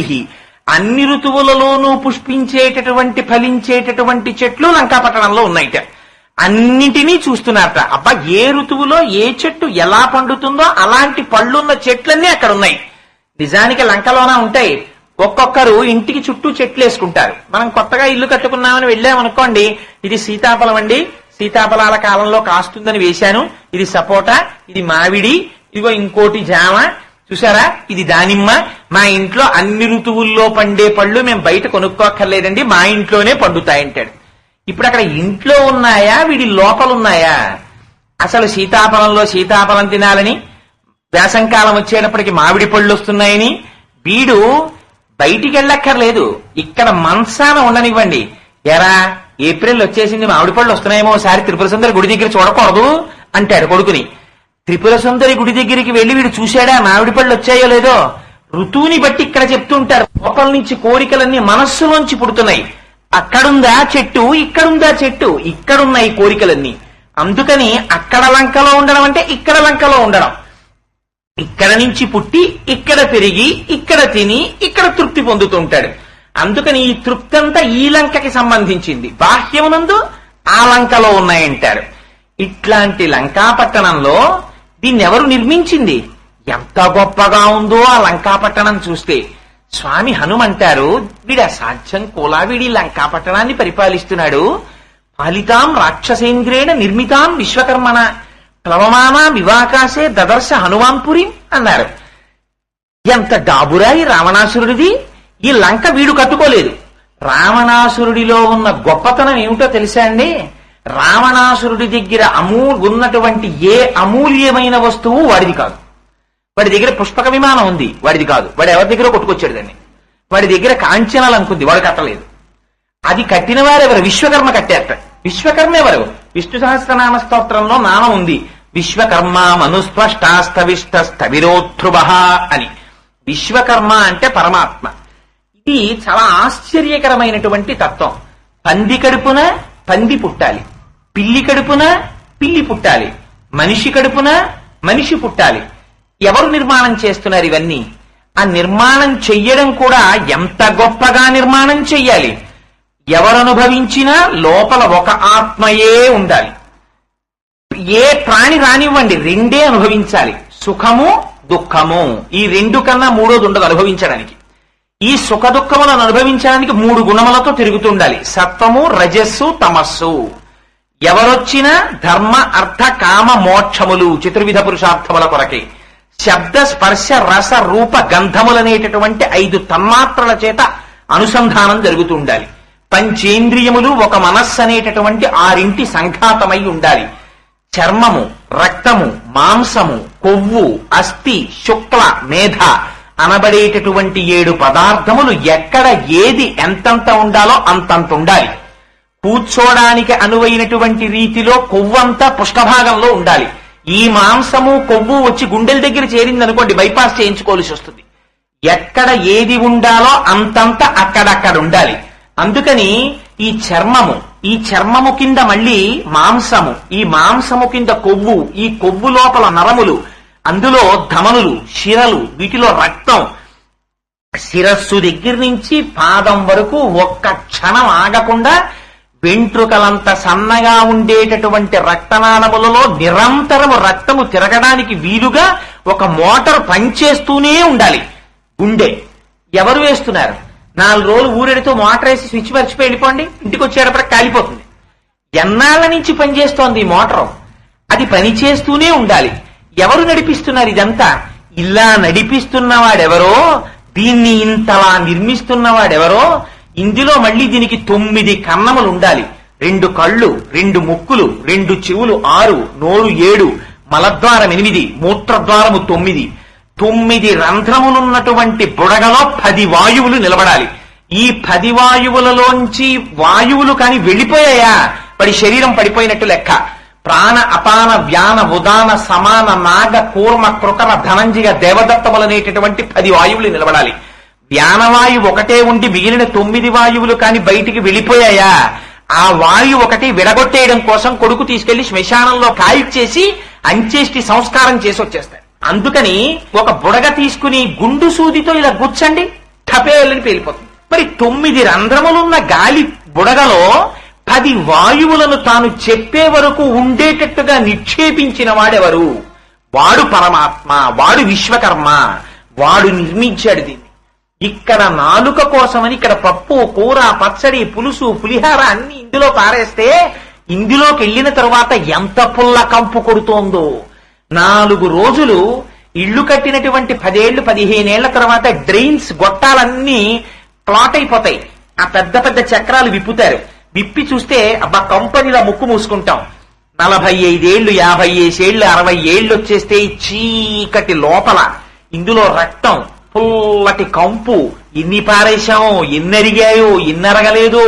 అన్ని ఋతువులలోనూ పుష్పించేటటువంటి ఫలించేటటువంటి చెట్లు లంకాపట్టణంలో ఉన్నాయిట. అన్నింటినీ చూస్తున్నారట. అబ్బా, ఏ ఋతువులో ఏ చెట్టు ఎలా పండుతుందో అలాంటి పళ్ళున్న చెట్లన్నీ అక్కడ ఉన్నాయి. నిజానికి లంకలోనే ఉంటాయి. ఒక్కొక్కరు ఇంటికి చుట్టూ చెట్లు వేసుకుంటారు. మనం కొత్తగా ఇల్లు కట్టుకున్నామని వెళ్ళామనుకోండి, ఇది సీతాఫలం అండి, సీతాఫలాల కాలంలో కాస్తుందని వేశాను, ఇది సపోటా, ఇది మామిడి, ఇదిగో ఇంకోటి జామ, చూసారా ఇది దానిమ్మ. మా ఇంట్లో అన్ని ఋతువుల్లో పండే పళ్ళు మేము బయట కొనుక్కోక్కర్లేదండి, మా ఇంట్లోనే పండుతాయంటాడు. ఇప్పుడు అక్కడ ఇంట్లో ఉన్నాయా, వీడి లోపలున్నాయా? అసలు సీతాఫలం తినాలని, వేసంకాలం వచ్చేటప్పటికి మామిడి పళ్ళు వస్తున్నాయని వీడు బయటికి వెళ్ళక్కర్లేదు, ఇక్కడ మంచాన ఉండనివ్వండి. ఎరా ఏప్రిల్ వచ్చేసింది, మామిడి పళ్ళు వస్తున్నాయేమో, ఒకసారి త్రిపుర సుందరి గుడి దగ్గర చూడకూడదు అంటాడు కొడుకుని. త్రిపుర సుందరి గుడి దగ్గరికి వెళ్లి వీడు చూశాడా మామిడి పళ్ళు వచ్చాయో లేదో? ఋతువుని బట్టి ఇక్కడ చెప్తుంటారు. లోపల నుంచి కోరికలన్నీ మనస్సులోంచి పుడుతున్నాయి. అక్కడుందా చెట్టు, ఇక్కడుందా చెట్టు, ఇక్కడున్నాయి కోరికలన్నీ. అందుకని అక్కడ లంకలో ఉండడం అంటే ఇక్కడ లంకలో ఉండడం. ఇక్కడ నుంచి పుట్టి ఇక్కడ పెరిగి ఇక్కడ తిని ఇక్కడ తృప్తి పొందుతుంటాడు. అందుకని ఈ తృప్తి అంతా ఈ లంకకి సంబంధించింది, బాహ్యమునందు ఆ లంకలో ఉన్నాయంటారు. ఇట్లాంటి లంకాపట్టణంలో దీన్నెవరు నిర్మించింది? ఎంత గొప్పగా ఉందో ఆ లంకాపట్టణం చూస్తే. స్వామి హనుమంటారు, వీడు అసాధ్యం కోలా, వీడి లంకాపట్టణాన్ని పరిపాలిస్తున్నాడు. పాలితాం రాక్షసేంద్రేణ నిర్మితాం విశ్వకర్మణ ప్లవమానా వివాకాశే దదర్శ హనుమాన్పురి అన్నారు. ఎంత డాబురాయి రావణాసురుడిది. ఈ లంక వీడు కట్టుకోలేదు. రావణాసురుడిలో ఉన్న గొప్పతనం ఏమిటో తెలుసా అండి? రావణాసురుడి దగ్గర ఉన్నటువంటి ఏ అమూల్యమైన వస్తువు వాడిది కాదు. వాడి దగ్గర పుష్పక విమానం ఉంది, వాడిది కాదు. వాడు ఎవరి దగ్గర కొట్టుకొచ్చాడు దాన్ని. వాడి దగ్గర కాంచన లంకుంది, వాడు కట్టలేదు. అది కట్టిన వారెవరు? విశ్వకర్మ కట్టారట. విశ్వకర్మ ఎవరు? విష్ణు సహస్రనామ స్తోత్రంలో నామం ఉంది, విశ్వకర్మ మనుస్పష్టాస్తవిష్టస్తవిరోధ్రువ అని. విశ్వకర్మ అంటే పరమాత్మ. ఇది చాలా ఆశ్చర్యకరమైనటువంటి తత్వం. పంది కడుపున పంది పుట్టాలి, పిల్లి కడుపున పిల్లి పుట్టాలి, మనిషి కడుపున మనిషి పుట్టాలి. ఎవరు నిర్మాణం చేస్తున్నారు ఇవన్నీ? ఆ నిర్మాణం చెయ్యడం కూడా ఎంత గొప్పగా నిర్మాణం చెయ్యాలి. ఎవరు అనుభవించినా లోపల ఒక ఆత్మయే ఉండాలి. ఏ ప్రాణి రానివ్వండి, రెండే అనుభవించాలి, సుఖము దుఃఖము. ఈ రెండు కన్నా మూడోది ఉండదు అనుభవించడానికి. ఈ సుఖ దుఃఖములను అనుభవించడానికి 3 గుణములతో తిరుగుతుండాలి: సత్వము, రజస్సు, తమస్సు. ఎవరొచ్చినా ధర్మ అర్థ కామ మోక్షములు చతుర్విధ పురుషార్థముల కొరకే. శబ్ద స్పర్శ రస రూప గంధములనేటటువంటి 5 తన్మాత్రల చేత అనుసంధానం జరుగుతూ ఉండాలి. పంచేంద్రియములు ఒక మనస్సు అనేటటువంటి 6 సంఘాతమై ఉండాలి. చర్మము, రక్తము, మాంసము, కొవ్వు, అస్థి, శుక్ల, మేధ అనబడేటటువంటి 7 పదార్థములు ఎక్కడ ఏది ఎంతంత ఉండాలో అంతంత ఉండాలి. కూర్చోడానికి అనువైనటువంటి రీతిలో కొవ్వంతా పుష్టభాగంలో ఉండాలి. ఈ మాంసము కొవ్వు వచ్చి గుండెల దగ్గర చేరిందనుకోండి, బైపాస్ చేయించుకోవాల్సి వస్తుంది. ఎక్కడ ఏది ఉండాలో అంతంత అక్కడక్కడ ఉండాలి. అందుకని ఈ చర్మము కింద మళ్ళీ మాంసము, ఈ మాంసము కింద కొవ్వు, ఈ కొవ్వు లోపల నరములు, అందులో ధమనులు, శిరలు, వీటిలో రక్తం. శిరస్సు దగ్గర నుంచి పాదం వరకు ఒక్క క్షణం ఆగకుండా వెంట్రుకలంత సన్నగా ఉండేటటువంటి రక్తనాళములలో నిరంతరము రక్తము తిరగడానికి వీలుగా ఒక మోటార్ పనిచేస్తూనే ఉండాలి. గుండె ఎవరు వేస్తున్నారు? 4 రోజులు ఊరెడితో మోటార్ వేసి స్విచ్ మర్చిపోయి వెళ్ళిపోండి, ఇంటికి వచ్చేటప్పటికి కాలిపోతుంది. ఎన్నాళ్ల నుంచి పనిచేస్తోంది ఈ మోటార్? అది పనిచేస్తూనే ఉండాలి. ఎవరు నడిపిస్తున్నారు ఇదంతా? ఇలా నడిపిస్తున్నవాడెవరో, దీన్ని ఇంతలా నిర్మిస్తున్నవాడెవరో. ఇందులో మళ్ళీ దీనికి 9 కన్నములు ఉండాలి. 2 కళ్ళు, 2 ముక్కులు, 2 చెవులు 6, నోరు 7, మలద్వారం 8, మూత్రద్వారము 9. 9 రంధ్రములున్నటువంటి బుడగలో 10 వాయువులు నిలబడాలి. ఈ 10 వాయువులలోంచి వాయువులు కాని వెళ్ళిపోయాయా వాడి శరీరం పడిపోయినట్టు లెక్క. ప్రాణ అపాన వ్యాన ఉదాన సమాన నాగ కూర్మ కృకర ధనంజయ దేవదత్తములనేటటువంటి 10 వాయువులు నిలబడాలి. వ్యానవాయువు ఒకటే ఉండి మిగిలిన 9 వాయువులు కాని బయటికి వెళ్ళిపోయాయా? ఆ వాయువు ఒకటి విడగొట్టేయడం కోసం కొడుకు తీసుకెళ్లి శ్మశానంలో కాయిచ్చేసి అంచేష్టి సంస్కారం చేసి వచ్చేస్తాడు. అందుకని ఒక బుడగ తీసుకుని గుండు సూదితో ఇలా గుచ్చండి, టపేలని పేలిపోతుంది. మరి 9 రంధ్రములున్న గాలి బుడగలో 10 వాయువులను తాను చెప్పే వరకు ఉండేటట్టుగా నిక్షేపించిన వాడెవరు? వాడు పరమాత్మ, వాడు విశ్వకర్మ, వాడు నిర్మించాడు దీన్ని. ఇక్కడ నాలుక కోసమని ఇక్కడ పప్పు, కూర, పచ్చడి, పులుసు, పులిహార అన్ని ఇందులో పారేస్తే ఇందులోకి వెళ్ళిన తరువాత ఎంత పుల్ల కంపు కొడుతోందో. 4 రోజులు ఇళ్లు కట్టినటువంటి 10 ఏళ్లు 15 ఏళ్ల తర్వాత డ్రైన్స్ గొట్టాలన్నీ ప్లాట్ అయిపోతాయి. ఆ పెద్ద పెద్ద చక్రాలు విప్పుతారు. విప్పి చూస్తే అబ్బా కంపెనీలా ముక్కు మూసుకుంటాం. 45 ఏళ్లు 50 ఏళ్లు 60 ఏళ్లు వచ్చేస్తే చీకటి లోపల ఇందులో రక్తం, పుల్లటి కంపు, ఎన్ని పారేశామో, ఎన్ని అరిగాయో, ఎన్ని అరగలేదో,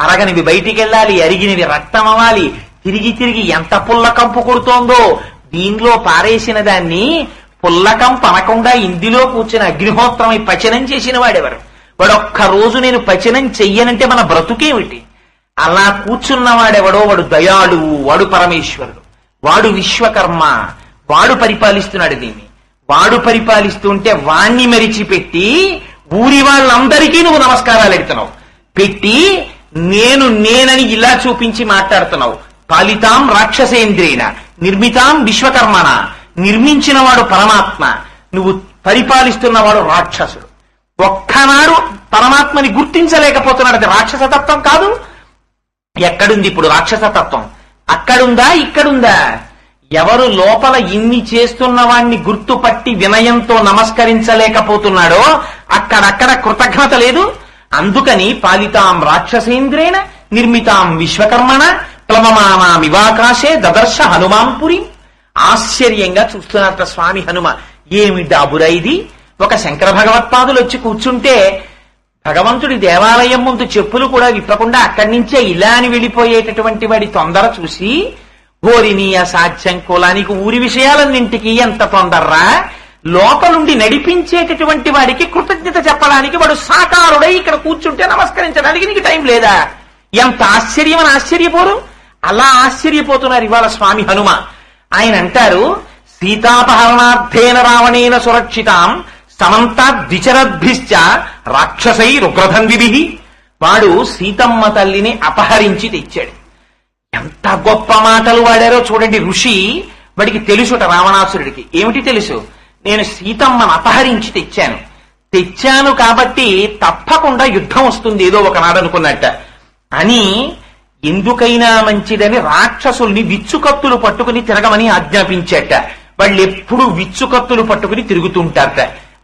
అరగనివి బయటికి వెళ్ళాలి, అరిగినవి రక్తం అవ్వాలి. తిరిగి తిరిగి ఎంత పుల్ల కంపు కొడుతోందో. దీనిలో పారేసిన దాన్ని పుల్లకంపు అనకుండా ఇందులో కూర్చుని అగ్నిహోత్రమై పచనం చేసిన వాడెవరు? వాడు ఒక్క రోజు నేను పచనం చెయ్యనంటే మన బ్రతుకేమిటి? అలా కూర్చున్నవాడెవడో వాడు దయాళువు, వాడు పరమేశ్వరుడు, వాడు విశ్వకర్మ, వాడు పరిపాలిస్తున్నాడు దీన్ని. వాడు పరిపాలిస్తుంటే వాణ్ణి మరిచిపెట్టి ఊరి వాళ్ళందరికీ నువ్వు నమస్కారాలు ఎడుతున్నావు. పెట్టి నేనని ఇలా చూపించి మాట్లాడుతున్నావు. పాలితాం రాక్షసేంద్రేణ నిర్మితాం విశ్వకర్మణ. నిర్మించినవాడు పరమాత్మ, నువ్వు పరిపాలిస్తున్నవాడు రాక్షసుడు. ఒక్కనాడు పరమాత్మని గుర్తించలేకపోతున్నాడు. అది రాక్షసతత్వం కాదు. ఎక్కడుంది ఇప్పుడు రాక్షసతత్వం? అక్కడుందా ఇక్కడుందా? ఎవరు లోపల ఇన్ని చేస్తున్న వాణ్ణి గుర్తుపట్టి వినయంతో నమస్కరించలేకపోతున్నాడో అక్కడక్కడ కృతజ్ఞత లేదు. అందుకని పాలితాం రాక్షసేంద్రేణ నిర్మితాం విశ్వకర్మణ ప్లవమానామివాకాశే దదర్శ హనుమాంపురి. ఆశ్చర్యంగా చూస్తున్నట్ట స్వామి హనుమ. ఏమి డాబురా ఇది? ఒక శంకర భగవత్పాదులు వచ్చి కూర్చుంటే భగవంతుడి దేవాలయం ముందు చెప్పులు కూడా విప్పకుండా అక్కడి నుంచే ఇలా అని వెళ్ళిపోయేటటువంటి వాడి తొందర చూసి హోరిని అసాధ్యం కులానికి ఊరి విషయాలన్నింటికి ఎంత తొందర్రా, లోపలుండి నడిపించేటటువంటి వాడికి కృతజ్ఞత చెప్పడానికి వాడు సాకారుడై ఇక్కడ కూర్చుంటే నమస్కరించడానికి నీకు టైం లేదా? ఎంత ఆశ్చర్యం అని ఆశ్చర్యపోరు? అలా ఆశ్చర్యపోతున్నారు ఇవాళ స్వామి హనుమ. ఆయన అంటారు, సీతాపహరణార్థేన రావణేన సురక్షితాం సమంతాద్విచరద్భిశ్చ రాక్షసై రుగ్రధన్విభి. వాడు సీతమ్మ తల్లిని అపహరించి తెచ్చాడు. ఎంత గొప్ప మాటలు వాడారో చూడండి. ఋషి వాడికి తెలుసుట, రావణాసురుడికి ఏమిటి తెలుసు? నేను సీతమ్మను అపహరించి తెచ్చాను కాబట్టి తప్పకుండా యుద్ధం వస్తుంది ఏదో ఒకనాడు అనుకున్నట్ట అని, ఎందుకైనా మంచిదని రాక్షసుల్ని విచ్చుకత్తులు పట్టుకుని తిరగమని ఆజ్ఞాపించేట. వాళ్ళు ఎప్పుడు విచ్చుకత్తులు పట్టుకుని తిరుగుతుంటారట.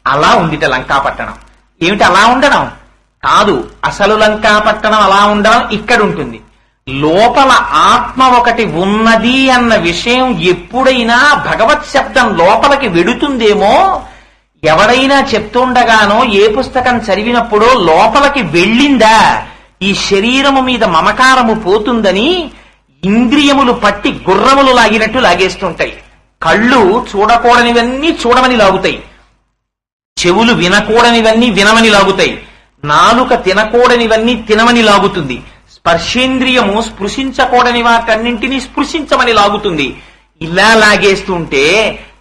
అలా ఉందిట లంకాపట్టణం. ఏమిటి అలా ఉండడం కాదు, అసలు లంకాపట్టణం అలా ఉండడం ఇక్కడ ఉంటుంది. లోపల ఆత్మ ఒకటి ఉన్నది అన్న విషయం ఎప్పుడైనా భగవత్ శబ్దం లోపలికి వెడుతుందేమో, ఎవడైనా చెప్తుండగానో ఏ పుస్తకం చదివినప్పుడో లోపలికి వెళ్ళిందా, ఈ శరీరము మీద మమకారము పోతుందని ఇంద్రియములు పట్టి గుర్రములు లాగినట్టు లాగేస్తుంటాయి. కళ్ళు చూడకూడనివన్నీ చూడమని లాగుతాయి, చెవులు వినకూడనివన్నీ వినమని లాగుతాయి, నాలుక తినకూడనివన్నీ తినమని లాగుతుంది, స్పర్శేంద్రియము స్పృశించకూడని వాటన్నింటినీ స్పృశించమని లాగుతుంది. ఇలా లాగేస్తుంటే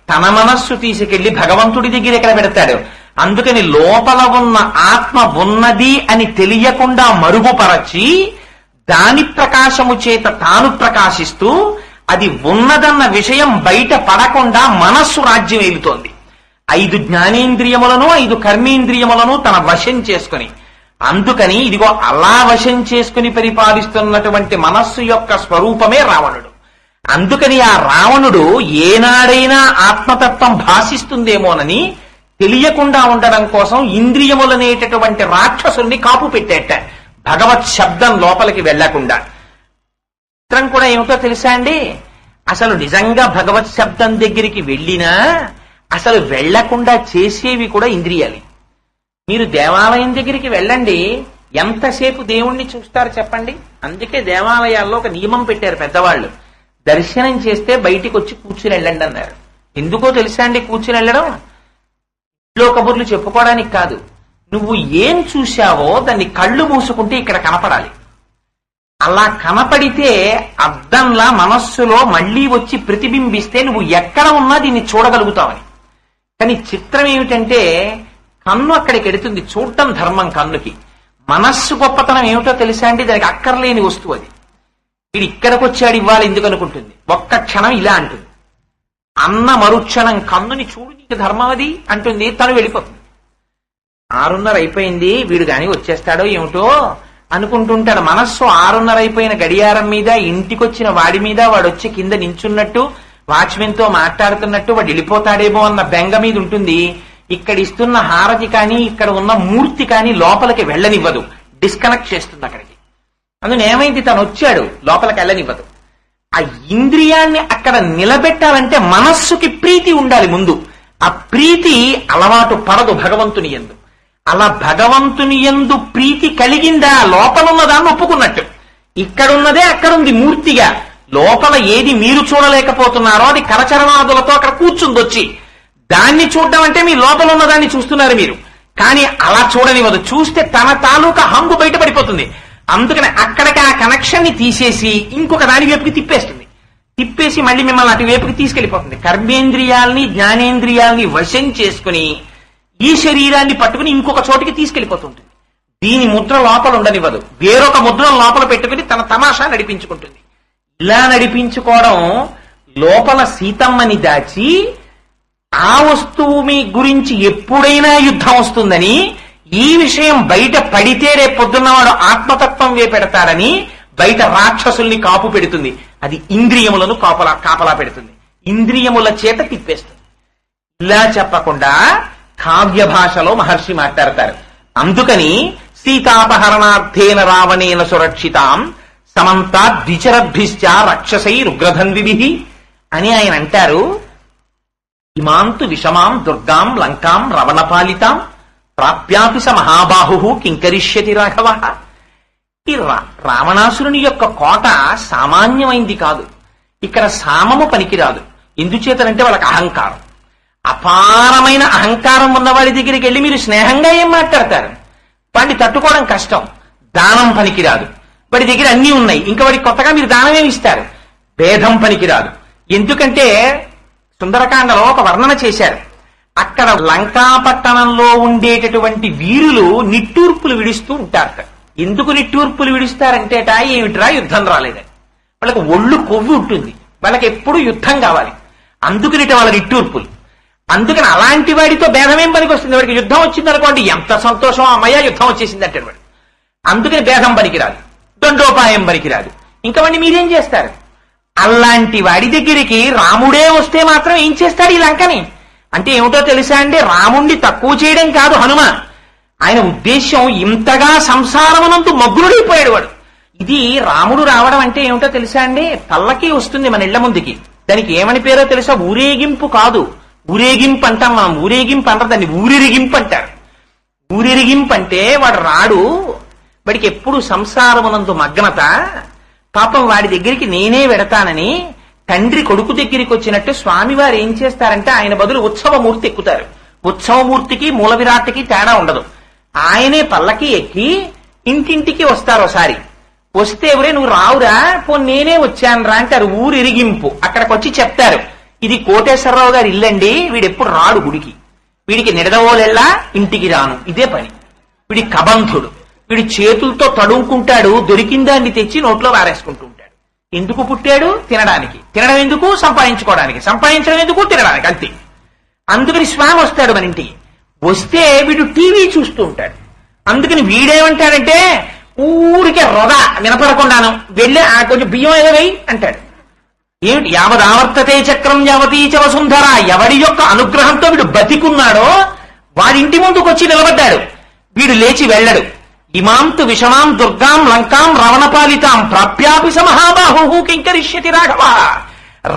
తన మనస్సు తీసుకెళ్లి భగవంతుడి దగ్గర ఎక్కడ పెడతాడు? అందుకని లోపల ఉన్న ఆత్మ ఉన్నది అని తెలియకుండా మరుగుపరచి దాని ప్రకాశము చేత తాను ప్రకాశిస్తూ అది ఉన్నదన్న విషయం బయట పడకుండా మనస్సు రాజ్యం ఏలుతోంది. 5 జ్ఞానేంద్రియములను 5 కర్మేంద్రియములను తన వశం చేసుకుని, అందుకని ఇదిగో అలా వశం చేసుకుని పరిపాలిస్తున్నటువంటి మనస్సు యొక్క స్వరూపమే రావణుడు. అందుకని ఆ రావణుడు ఏనాడైనా ఆత్మతత్వం భాషిస్తుందేమోనని తెలియకుండా ఉండడం కోసం ఇంద్రియములనేటటువంటి రాక్షసుల్ని కాపు పెట్టేట, భగవత్ శబ్దం లోపలికి వెళ్లకుండా. చిత్రం కూడా ఏమిటో తెలుసా అండి? అసలు నిజంగా భగవత్ శబ్దం దగ్గరికి వెళ్ళినా అసలు వెళ్లకుండా చేసేవి కూడా ఇంద్రియాలు. మీరు దేవాలయం దగ్గరికి వెళ్ళండి, ఎంతసేపు దేవుణ్ణి చూస్తారు చెప్పండి? అందుకే దేవాలయాల్లో ఒక నియమం పెట్టారు పెద్దవాళ్ళు, దర్శనం చేస్తే బయటికి వచ్చి కూర్చుని వెళ్ళండి అన్నారు. ఎందుకో తెలుసా అండి? కూర్చుని వెళ్ళడం ఇంట్లో కబుర్లు చెప్పుకోవడానికి కాదు. నువ్వు ఏం చూశావో దాన్ని కళ్ళు మూసుకుంటే ఇక్కడ కనపడాలి. అలా కనపడితే అద్దంలా మనస్సులో మళ్లీ వచ్చి ప్రతిబింబిస్తే నువ్వు ఎక్కడ ఉన్నా దీన్ని చూడగలుగుతావని. కానీ చిత్రం ఏమిటంటే కన్ను అక్కడికి ఎడుతుంది, చూడటం ధర్మం కన్నుకి. మనస్సు గొప్పతనం ఏమిటో తెలుసా అండి? దానికి అక్కర్లేని వస్తువు అది. వీడు ఇక్కడికి వచ్చాడు ఇవ్వాలి ఎందుకు అనుకుంటుంది, ఒక్క క్షణం ఇలా అంటుంది. అన్న మరుక్షణం కన్నుని చూడు నీకు ధర్మం అది అంటుంది, తను వెళ్ళిపోతుంది. 6:30 అయిపోయింది, వీడు గాని వచ్చేస్తాడో ఏమిటో అనుకుంటుంటాడు. మనస్సు 6:30 అయిపోయిన గడియారం మీద, ఇంటికొచ్చిన వాడి మీద, వాడు వచ్చి కింద నించున్నట్టు, వాచ్మెన్ తో మాట్లాడుతున్నట్టు, వాడు వెళ్ళిపోతాడేమో అన్న బెంగ మీద ఉంటుంది. ఇక్కడ ఇస్తున్న హారతి కానీ ఇక్కడ ఉన్న మూర్తి కానీ లోపలికి వెళ్ళనివ్వదు, డిస్కనెక్ట్ చేస్తుంది అక్కడికి. అందులో ఏమైంది, తను వచ్చాడు లోపలికి వెళ్ళనివ్వదు. ఆ ఇంద్రియాన్ని అక్కడ నిలబెట్టాలంటే మనస్సుకి ప్రీతి ఉండాలి ముందు. ఆ ప్రీతి అలవాటు పడదు భగవంతుని యందు. అలా భగవంతుని యందు ప్రీతి కలిగిందా లోపలున్న దాన్ని ఒప్పుకున్నట్టు. ఇక్కడున్నదే అక్కడుంది మూర్తిగా. లోపల ఏది మీరు చూడలేకపోతున్నారో అది కరచరణాదులతో అక్కడ కూర్చుందొచ్చి, దాన్ని చూడడం అంటే మీ లోపల ఉన్న దాన్ని చూస్తున్నారు మీరు. కానీ అలా చూడనివ్వదు, చూస్తే తన తాలూకా హంగు బయటపడిపోతుంది. అందుకని అక్కడికి ఆ కనెక్షన్ ని తీసేసి ఇంకొక దాని వైపుకి తిప్పేస్తుంది. తిప్పేసి మళ్ళీ మిమ్మల్ని అటు వైపుకి తీసుకెళ్లిపోతుంది. కర్మేంద్రియాల్ని జ్ఞానేంద్రియాల్ని వశం చేసుకుని ఈ శరీరాన్ని పట్టుకుని ఇంకొక చోటికి తీసుకెళ్లిపోతుంటుంది. దీని ముద్ర లోపల ఉండనివ్వదు, వేరొక ముద్ర లోపల పెట్టుకుని తన తమాషా నడిపించుకుంటుంది. ఇలా నడిపించుకోవడం లోపల సీతమ్మని దాచి ఆ వస్తువు మీ గురించి ఎప్పుడైనా యుద్ధం వస్తుందని, ఈ విషయం బయట పడితే రేపు పొద్దున్నవాడు ఆత్మతత్వం పెడతాడని బయట రాక్షసుల్ని కాపు పెడుతుంది. అది ఇంద్రియములను కాపలా పెడుతుంది, ఇంద్రియముల చేత తిప్పేస్తుంది. ఇలా చెప్పకుండా కావ్య భాషలో మహర్షి మాట్లాడతారు. అందుకని సీతాపహరణార్థేన రావణేన సురక్షితాం సమంతాద్విచరద్భిశ్చ రక్షసై రుగ్రధన్విభి అని ఆయన అంటారు. ఇమాంతు విషమాం దుర్గాం లంకాం రవణపాలితాం ప్రాప్యాపి స మహాబాహు కింకరిష్యతి రాఘవ. ఈ రావణాసురుని యొక్క కోట సామాన్యమైంది కాదు. ఇక్కడ సామము పనికిరాదు. ఎందుచేతనంటే వాళ్ళకి అహంకారం, అపారమైన అహంకారం ఉన్నవాడి దగ్గరికి వెళ్ళి మీరు స్నేహంగా ఏం మాట్లాడతారు? వాడిని తట్టుకోవడం కష్టం. దానం పనికిరాదు, వాడి దగ్గర అన్నీ ఉన్నాయి, ఇంకా వాడికి కొత్తగా మీరు దానం ఏమి ఇస్తారు? భేదం పనికిరాదు. ఎందుకంటే సుందరకాండలో ఒక వర్ణన చేశారు. అక్కడ లంకాపట్టణంలో ఉండేటటువంటి వీరులు నిట్టూర్పులు విడుస్తూ ఉంటారట. ఎందుకు నిట్టూర్పులు విడుస్తారంటేట, ఏమిట్రా యుద్ధం రాలేదని. వాళ్ళకి ఒళ్ళు కొవ్వు ఉంటుంది, వాళ్ళకి ఎప్పుడు యుద్ధం కావాలి, అందుకనిట వాళ్ళ నిట్టూర్పులు. అందుకని అలాంటి వాడితో భేదమేం పనికి వస్తుంది? వాడికి యుద్ధం వచ్చిందనుకోండి, ఎంత సంతోషం, అమ్మయ్య యుద్ధం వచ్చేసింది అంటాడు వాడు. అందుకని భేదం పనికిరాదు, దండోపాయం పనికిరాదు. ఇంకా వాడిని మీరేం చేస్తారు? అలాంటి వాడి దగ్గరికి రాముడే వస్తే మాత్రం ఏం చేస్తాడు ఈ లంకని? అంటే ఏమిటో తెలుసా అండి, రాముణ్ణి తక్కువ చేయడం కాదు హనుమ. ఆయన ఉద్దేశ్యం ఇంతగా సంసారమునందు మగ్నుడైపోయాడు వాడు. ఇది రాముడు రావడం అంటే ఏమిటో తెలుసా అండి, పల్లకి వస్తుంది మన ఇళ్ల ముందుకి, దానికి ఏమని పేరో తెలుసా? ఊరేగింపు కాదు, ఊరేగింపు అంటాం మనం. ఊరేగింపు అంటారు దాన్ని, ఊరిరిగింపు అంటారు. ఊరిరిగింపు అంటే వాడు రాడు, వాడికి ఎప్పుడు సంసారమునందు మగ్నత. పాపం వాడి దగ్గరికి నేనే వెడతానని తండ్రి కొడుకు దగ్గరికి వచ్చినట్టు స్వామివారు ఏం చేస్తారంటే ఆయన బదులు ఉత్సవమూర్తి ఎక్కుతారు. ఉత్సవమూర్తికి మూల విరాట్కి తేడా ఉండదు. ఆయనే పల్లకి ఎక్కి ఇంటింటికి వస్తారు. ఒకసారి వస్తే ఎవరే నువ్వు రావురా, పో నేనే వచ్చానురా అంటారు. ఊరిరిగింపు. అక్కడికి వచ్చి చెప్తారు, ఇది కోటేశ్వరరావు గారి ఇల్లండి, వీడెప్పుడు రాడు గుడికి, వీడికి నిడదవోలెల్లా ఇంటికి రాను, ఇదే పని. వీడి కబంధుడు, వీడి చేతులతో తడుముకుంటాడు, దొరికిందాన్ని తెచ్చి నోట్లో వారేసుకుంటూ ఉంటాడు. ఎందుకు పుట్టాడు? తినడానికి. తినడం ఎందుకు? సంపాదించుకోవడానికి. సంపాదించడం ఎందుకు? తినడానికి. అంతే. అందుకని స్వామి వస్తాడు మన ఇంటికి. వస్తే వీడు టీవీ చూస్తూ ఉంటాడు. అందుకని వీడేమంటాడంటే, ఊరికే రొద వినపడకుండాను వెళ్ళి కొంచెం బియ్యం ఏదో వేయి అంటాడు. ఏమిటి? యావదావర్తతే చక్రం యావతీచ వసుంధర. ఎవడి యొక్క అనుగ్రహంతో వీడు బతికున్నాడో వాడింటి ముందుకు వచ్చి నిలబడ్డాడు. వీడు లేచి వెళ్ళడు. ఇమాంతు విషమాం దుర్గాం లంకాం రావణపాలితాం ప్రాప్యాపి సమహాబాహు కింకరిష్యతి రాఘవ.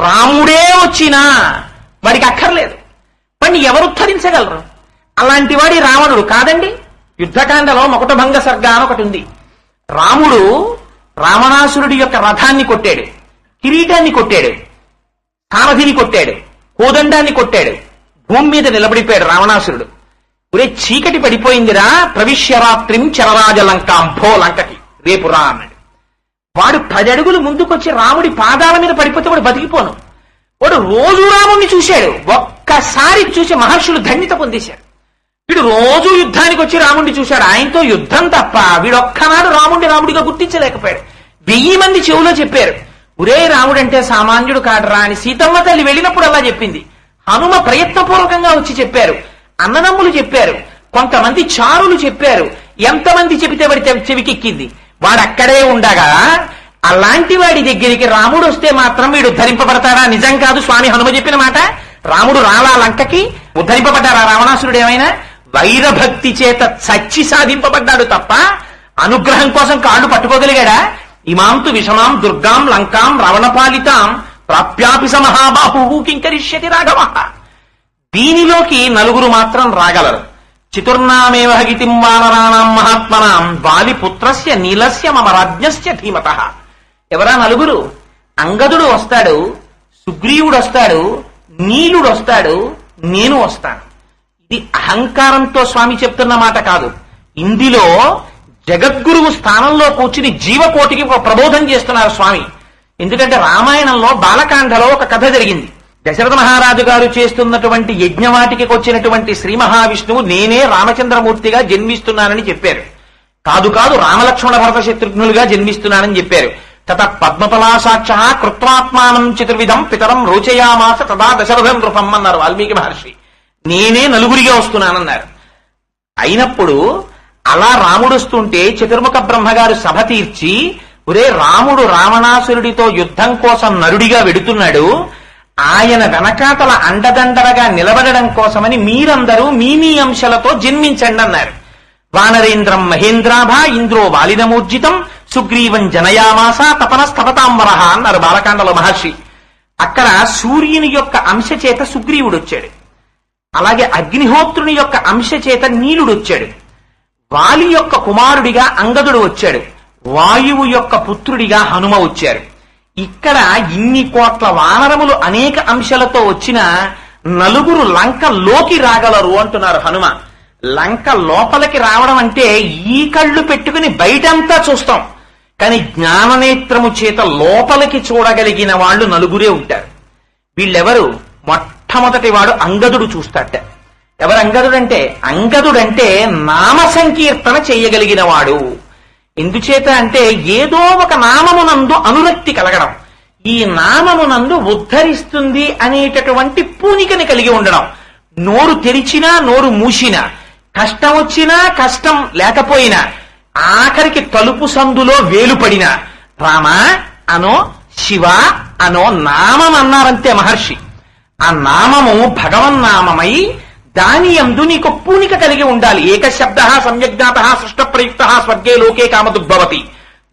రాముడే వచ్చినా వాడికి అక్కర్లేదు, వాడిని ఎవరు ఉద్ధరించగలరు? అలాంటి వాడి రావణుడు కాదండి. యుద్ధకాండలో మొకటభంగ సర్గ అని ఒకటి ఉంది. రాముడు రావణాసురుడి యొక్క రథాన్ని కొట్టాడు, కిరీటాన్ని కొట్టాడు, సారథిని కొట్టాడు, కోదండాన్ని కొట్టాడు. భూమి మీద నిలబడిపోయాడు రావణాసురుడు. ఒరే చీకటి పడిపోయిందిరా, ప్రవిశ్యరాత్రిం చరరాజలంకాం, భో లంకకి రేపు రా అన్నాడు. వాడు 10 అడుగులు ముందుకొచ్చి రాముడి పాదాల మీద పడిపోతే వాడు బతికిపోను. వాడు రోజు రాముడిని చూశాడు. ఒక్కసారి చూసి మహర్షులు ధన్యత పొందేశారు. వీడు రోజు యుద్ధానికి వచ్చి రాముడిని చూశాడు. ఆయనతో యుద్ధం తప్ప వీడొక్కనాడు రాముడిగా గుర్తించలేకపోయాడు. 1000 మంది చెవులో చెప్పారు, ఒరే రాముడంటే సామాన్యుడు కాడరా అని. సీతమ్మ తల్లి వెళ్ళినప్పుడు అలా చెప్పింది. హనుమ ప్రయత్నపూర్వకంగా వచ్చి చెప్పారు. అన్నదమ్ములు చెప్పారు, కొంతమంది చారులు చెప్పారు. ఎంతమంది చెబితే వాడి చెవికెక్కింది. వాడు అక్కడే ఉండగా అలాంటి వాడి దగ్గరికి రాముడు వస్తే మాత్రం వీడు ఉద్ధరింపబడతాడా? నిజం కాదు స్వామి హనుమ చెప్పిన మాట. రాముడు రాలా లంకకి, ఉద్ధరింపబడ్డారా రావణాసురుడు? ఏమైనా వైరభక్తి చేత చచ్చి సాధింపబడ్డాడు తప్ప అనుగ్రహం కోసం కాళ్ళు పట్టుకోగలిగాడా? ఇమాంతు విషమాం దుర్గాం లంకాం రావణపాలితాం ప్రాప్యాపి సమహాబాహు కింకరిష్యతి రాఘవ. దీనిలోకి 9 మాత్రం రాగలరు. చతుర్నామేవ హగితిం వానరాణాం మహాత్మనాం వాలిపుత్రస్య నీలస్య మమ రాజ్ఞస్య ధీమతః. ఎవరా 9? అంగదుడు వస్తాడు, సుగ్రీవుడు వస్తాడు, నీలుడు వస్తాడు, నేను వస్తాను. ఇది అహంకారంతో స్వామి చెప్తున్న మాట కాదు. ఇందులో జగద్గురువు స్థానంలో కూర్చుని జీవకోటికి ఒక ప్రబోధం చేస్తున్నారు స్వామి. ఎందుకంటే రామాయణంలో బాలకాండలో ఒక కథ జరిగింది. దశరథ మహారాజు గారు చేస్తున్నటువంటి యజ్ఞవాటికి వచ్చినటువంటి శ్రీ మహావిష్ణువు నేనే రామచంద్రమూర్తిగా జన్మిస్తున్నానని చెప్పారు. కాదు రామలక్ష్మణ భరత శత్రుఘ్నులుగా జన్మిస్తున్నానని చెప్పారు. తత పద్మపలాసాక్ష కృత్వాత్మానం చతుర్విధం పితరం రోచయామాస తదా దశరథం నృపం అన్నారు వాల్మీకి మహర్షి. నేనే 9గా వస్తున్నానన్నారు. అయినప్పుడు అలా రాముడు వస్తుంటే చతుర్ముఖ బ్రహ్మగారు సభ తీర్చి, ఒరే రాముడు రావణాసురుడితో యుద్ధం కోసం నరుడిగా వెడుతున్నాడు, ఆయన వెనకాతల అండదండలుగా నిలబడడం కోసమని మీరందరూ మీ అంశాలతో జన్మించండి అన్నారు. వానరేంద్రం మహేంద్రాభ ఇంద్రో వాలినమూర్జితం సుగ్రీవం జనయామాస తపనస్తపతాంబరహ అన్నారు బాలకాండలో మహర్షి. అక్కడ సూర్యుని యొక్క అంశ చేత సుగ్రీవుడు వచ్చాడు. అలాగే అగ్నిహోత్రుని యొక్క అంశ చేత నీలుడు వచ్చాడు. వాలి యొక్క కుమారుడిగా అంగదుడు వచ్చాడు. వాయువు యొక్క పుత్రుడిగా హనుమ వచ్చారు. ఇక్కడ ఇన్ని కోట్ల వానరములు అనేక అంశాలతో వచ్చిన నలుగురు లంకలోకి రాగలరు అంటున్నారు హనుమ. లంక లోపలికి రావడం అంటే ఈ కళ్ళు పెట్టుకుని బయటంతా చూస్తాం, కానీ జ్ఞాననేత్రము చేత లోపలికి చూడగలిగిన వాళ్ళు నలుగురే ఉంటారు. వీళ్ళెవరు? మొట్టమొదటి వాడు అంగదుడు చూస్తాట. ఎవరు అంగదుడంటే? అంగదుడంటే నామ సంకీర్తన చేయగలిగిన వాడు. ఎందుచేత అంటే ఏదో ఒక నామమునందు అనురక్తి కలగడం, ఈ నామమునందు ఉద్ధరిస్తుంది అనేటటువంటి పూనికని కలిగి ఉండడం. నోరు తెరిచినా నోరు మూసినా, కష్టం వచ్చినా కష్టం లేకపోయినా, ఆఖరికి తలుపు సందులో వేలు పడినా రామ అనో శివ అనో నామం అన్నారంతే మహర్షి. ఆ నామము భగవన్నామమై దాని యందు నీకు పూనిక కలిగి ఉండాలి. ఏకశబ్ద సమ్యజ్ఞాత సృష్ట ప్రయుక్త స్వర్గే లోకే కామదుగ్భవతి.